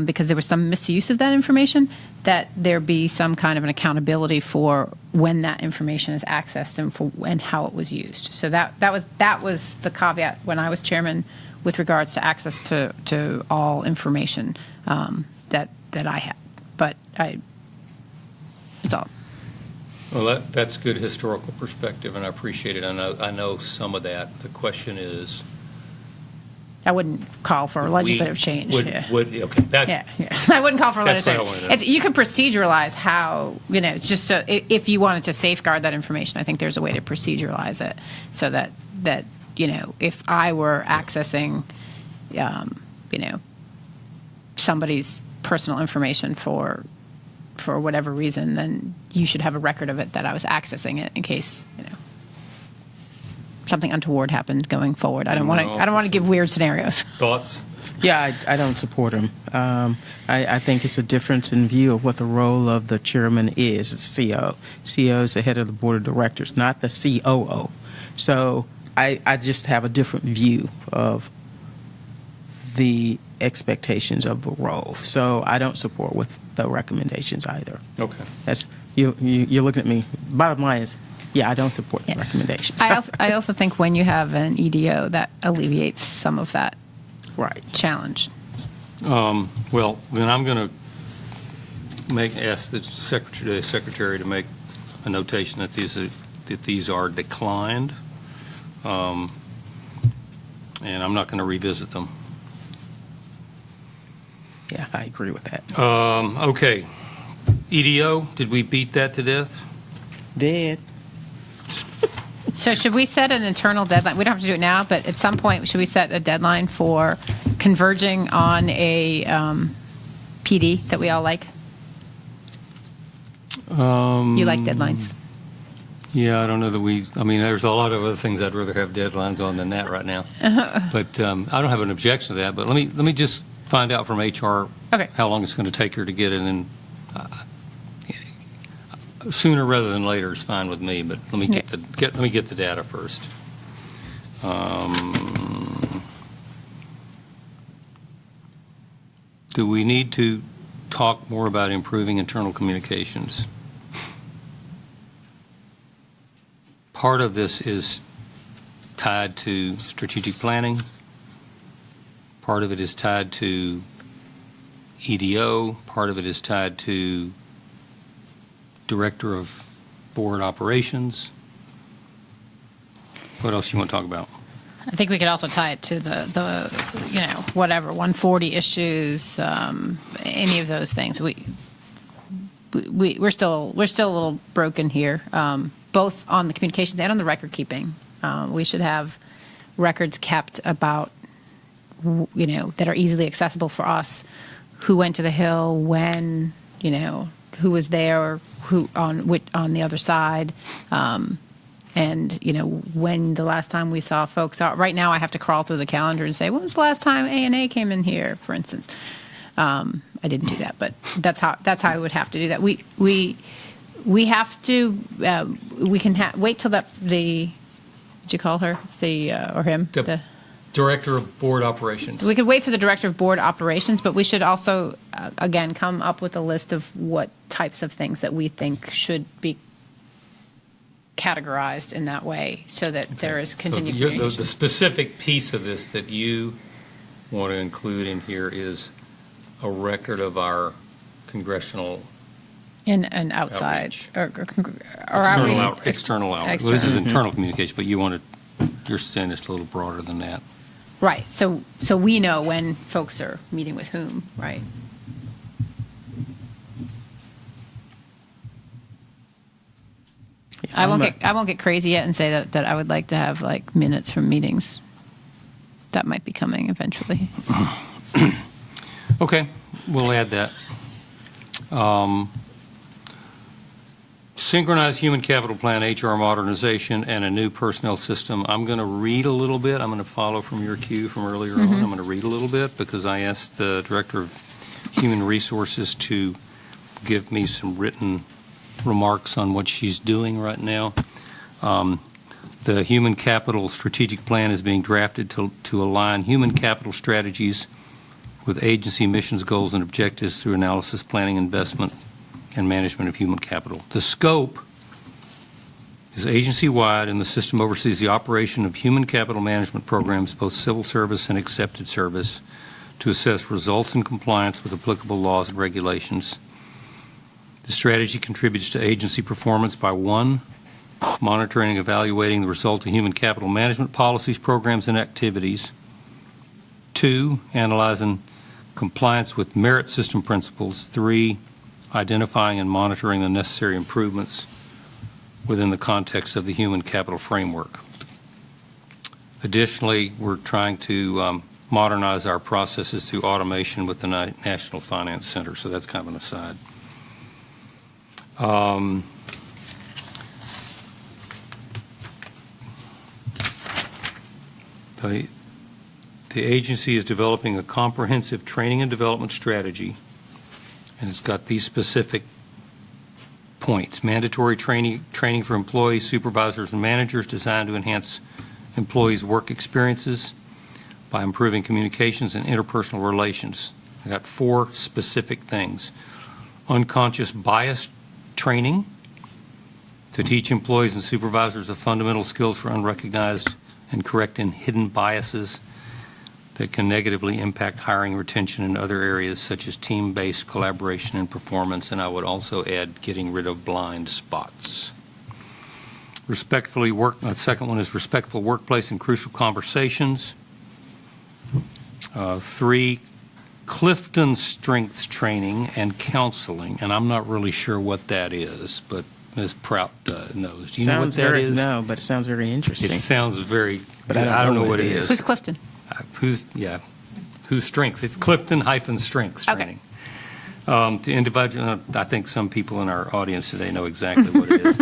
because there was some misuse of that information that there be some kind of an accountability for when that information is accessed and how it was used. So that was the caveat when I was chairman with regards to access to all information that I had. But that's all. Well, that's good historical perspective, and I appreciate it. I know some of that. The question is, I wouldn't call for a legislative change. Okay. Yeah. I wouldn't call for a That's legislative what I wanted to know. change. You can proceduralize how, just so if you wanted to safeguard that information, I think there's a way to proceduralize it so that if I were accessing, somebody's personal information for whatever reason, then you should have a record of it that I was accessing it in case, something untoward happened going forward. I don't want to give weird scenarios. Thoughts? Yeah, I don't support him. I think it's a difference in view of what the role of the chairman is. It's CEO. CEO is the head of the board of directors, not the COO. So I just have a different view of the expectations of the role. So I don't support with the recommendations either. Okay. That's you're looking at me. Bottom line is, yeah, I don't support the recommendations. I also think when you have an EDO, that alleviates some of that challenge. Well, then I'm going to ask the secretary to make a notation that these are declined, and I'm not going to revisit them. Yeah, I agree with that. Okay. EDO, did we beat that to death? Did. So should we set an internal deadline? We don't have to do it now, but at some point, should we set a deadline for converging on a PD that we all like? You like deadlines? Yeah, I don't know that there's a lot of other things I'd rather have deadlines on than that right now. But I don't have an objection to that. But let me just find out from HR how long it's going to take her to get it, and sooner rather than later is fine with me. But let me get the data first. Do we need to talk more about improving internal communications? Part of this is tied to strategic planning. Part of it is tied to EDO. Part of it is tied to Director of Board Operations. What else you want to talk about? I think we could also tie it to the 140 issues, any of those things. We're still a little broken here, both on the communications and on the record keeping. We should have records kept about that are easily accessible for us. Who went to the Hill, when, who was there, who on the other side, and when the last time we saw folks. Right now, I have to crawl through the calendar and say, when was the last time A&A came in here, for instance. I didn't do that, but that's how I would have to do that. We have to. We can wait till the. What'd you call her? Or him? The Director of Board Operations. We could wait for the Director of Board Operations, but we should also, again, come up with a list of what types of things that we think should be categorized in that way so that there is continued communication. The specific piece of this that you want to include in here is a record of our congressional And outside, Outreach. or outreach. External outreach. Well, this is internal communication, but you're saying it's a little broader than that. Right, so we know when folks are meeting with whom, right? I won't get crazy yet and say that I would like to have like minutes from meetings. That might be coming eventually. Okay, we'll add that. Synchronized human capital plan, HR modernization, and a new personnel system. I'm going to read a little bit. I'm going to follow from your cue from earlier on. I'm going to read a little bit because I asked the Director of Human Resources to give me some written remarks on what she's doing right now. The Human Capital Strategic Plan is being drafted to align human capital strategies with agency missions, goals, and objectives through analysis, planning, investment, and management of human capital. The scope is agency-wide, and the system oversees the operation of human capital management programs, both civil service and accepted service, to assess results and compliance with applicable laws and regulations. The strategy contributes to agency performance by 1, monitoring and evaluating the result of human capital management policies, programs, and activities. 2, analyzing compliance with merit system principles. 3, identifying and monitoring the necessary improvements within the context of the human capital framework. Additionally, we're trying to modernize our processes through automation with the National Finance Center, so that's kind of an aside. The agency is developing a comprehensive training and development strategy, and it's got these specific points. Mandatory training for employees, supervisors, and managers designed to enhance employees' work experiences by improving communications and interpersonal relations. I got 4 specific things. Unconscious bias training to teach employees and supervisors the fundamental skills for unrecognized and correcting hidden biases that can negatively impact hiring, retention, in other areas such as team-based collaboration and performance, and I would also add getting rid of blind spots. The second one is respectful workplace and crucial conversations. 3, Clifton Strengths Training and Counseling, and I'm not really sure what that is, but Ms. Prout knows. Do you know what that is? No, but it sounds very interesting. It sounds very, but I don't know what it is. Who's Clifton? Who's strength? It's Clifton-Strengths Training. To individual, I think some people in our audience today know exactly what it is.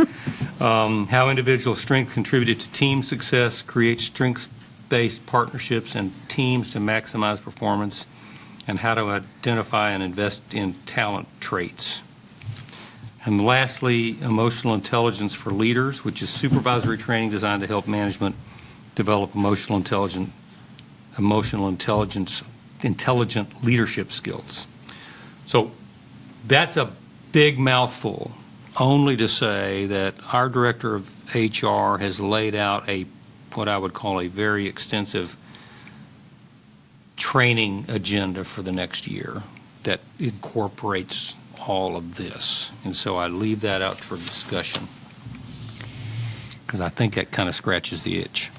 How individual strength contributed to team success, create strengths-based partnerships and teams to maximize performance, and how to identify and invest in talent traits. And lastly, emotional intelligence for leaders, which is supervisory training designed to help management develop intelligent intelligent leadership skills. So that's a big mouthful, only to say that our Director of HR has laid out what I would call a very extensive training agenda for the next year that incorporates all of this. And so I leave that out for discussion because I think that kind of scratches the itch.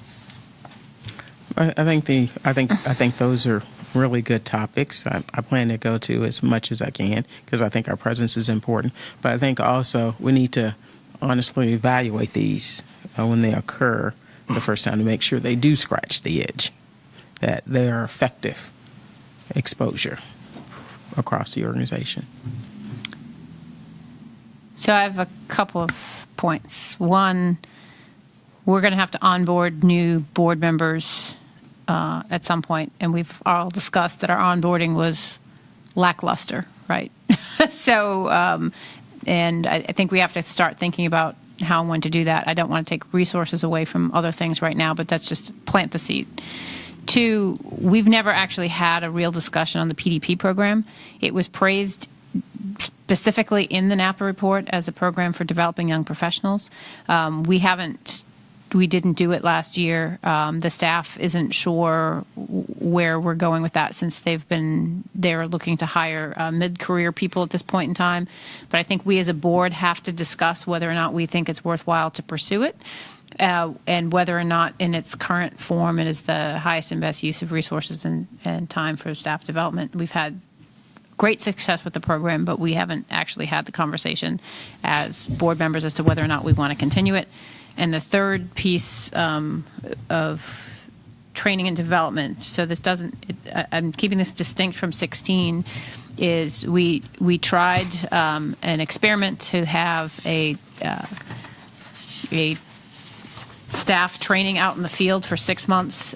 I think those are really good topics. I plan to go to as much as I can because I think our presence is important. But I think also we need to honestly evaluate these when they occur the first time to make sure they do scratch the itch, that they are effective exposure across the organization. So I have a couple of points. One, we're going to have to onboard new board members at some point, and we've all discussed that our onboarding was lackluster, right? So, and I think we have to start thinking about how and when to do that. I don't want to take resources away from other things right now, but that's just plant the seed. 2, we've never actually had a real discussion on the PDP program. It was praised specifically in the NAPA report as a program for developing young professionals. We haven't didn't do it last year. The staff isn't sure where we're going with that since they're looking to hire mid-career people at this point in time. But I think we as a board have to discuss whether or not we think it's worthwhile to pursue it. And whether or not in its current form it is the highest and best use of resources and time for staff development. We've had great success with the program, but we haven't actually had the conversation as board members as to whether or not we want to continue it. And the third piece of training and development, so this I'm keeping this distinct from 16, is we tried an experiment to have a staff training out in the field for 6 months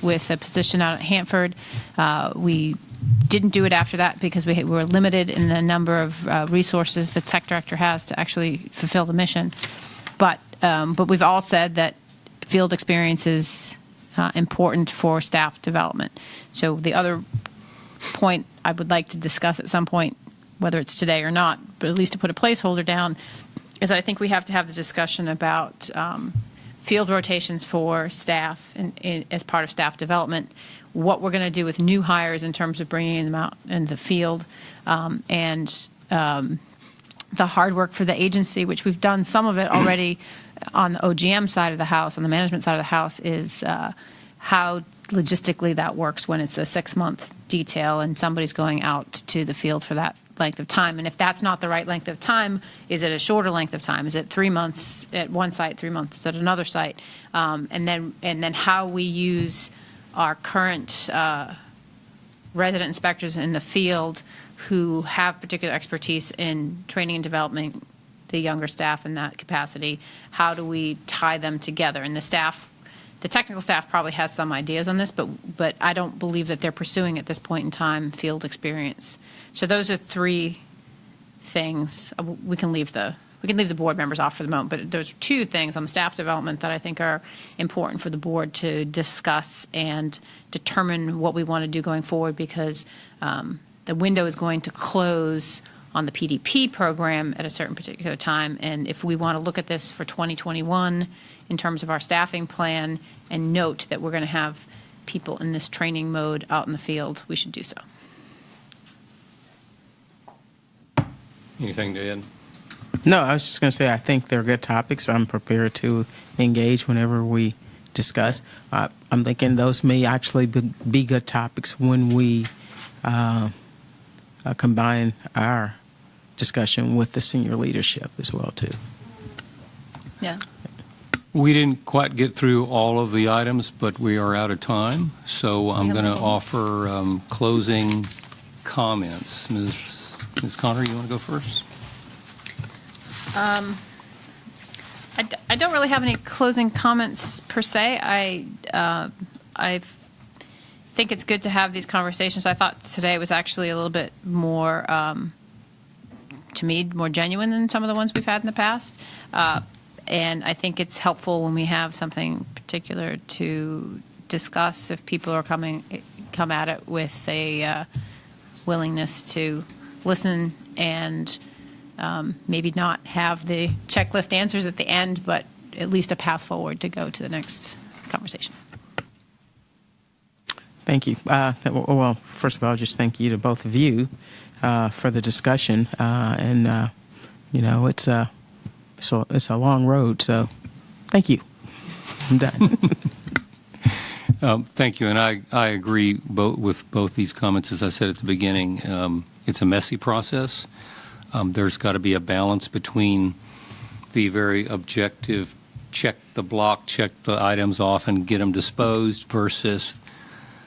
with a position out at Hanford. We didn't do it after that because we were limited in the number of resources the tech director has to actually fulfill the mission. But we've all said that field experience is important for staff development. So the other point I would like to discuss at some point, whether it's today or not, but at least to put a placeholder down, is that I think we have to have the discussion about field rotations for staff as part of staff development, what we're going to do with new hires in terms of bringing them out in the field, and the hard work for the agency, which we've done some of it already on the OGM side of the house, on the management side of the house, is how logistically that works when it's a 6-month detail and somebody's going out to the field for that length of time. And if that's not the right length of time, is it a shorter length of time? Is it 3 months at one site, 3 months at another site? And then how we use our current resident inspectors in the field who have particular expertise in training and developing the younger staff in that capacity. How do we tie them together? And the technical staff probably has some ideas on this, but I don't believe that they're pursuing at this point in time field experience. So those are 3 things. We can leave the board members off for the moment, but those are 2 things on the staff development that I think are important for the board to discuss and determine what we want to do going forward, because the window is going to close on the PDP program at a certain particular time. And if we want to look at this for 2021 in terms of our staffing plan and note that we're going to have people in this training mode out in the field, we should do so. Anything to add? No, I was just going to say I think they're good topics. I'm prepared to engage whenever we discuss. I'm thinking those may actually be good topics when we combine our discussion with the senior leadership as well, too. Yeah. We didn't quite get through all of the items, but we are out of time. So I'm going to offer closing comments. Ms. Conner, you want to go first? I don't really have any closing comments per se. I think it's good to have these conversations. I thought today was actually a little bit more, to me, more genuine than some of the ones we've had in the past. And I think it's helpful when we have something particular to discuss if people are come at it with a willingness to listen and maybe not have the checklist answers at the end, but at least a path forward to go to the next conversation. Thank you. Well, first of all, just thank you to both of you for the discussion. And it's a long road, so thank you. I'm done. Thank you, and I agree with both these comments. As I said at the beginning, it's a messy process. There's got to be a balance between the very objective, check the block, check the items off, and get them disposed, versus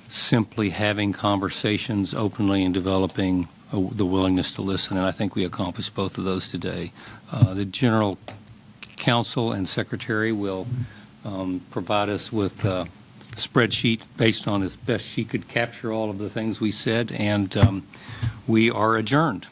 simply having conversations openly and developing the willingness to listen. And I think we accomplished both of those today. The General Counsel and Secretary will provide us with a spreadsheet based on as best she could capture all of the things we said, and we are adjourned.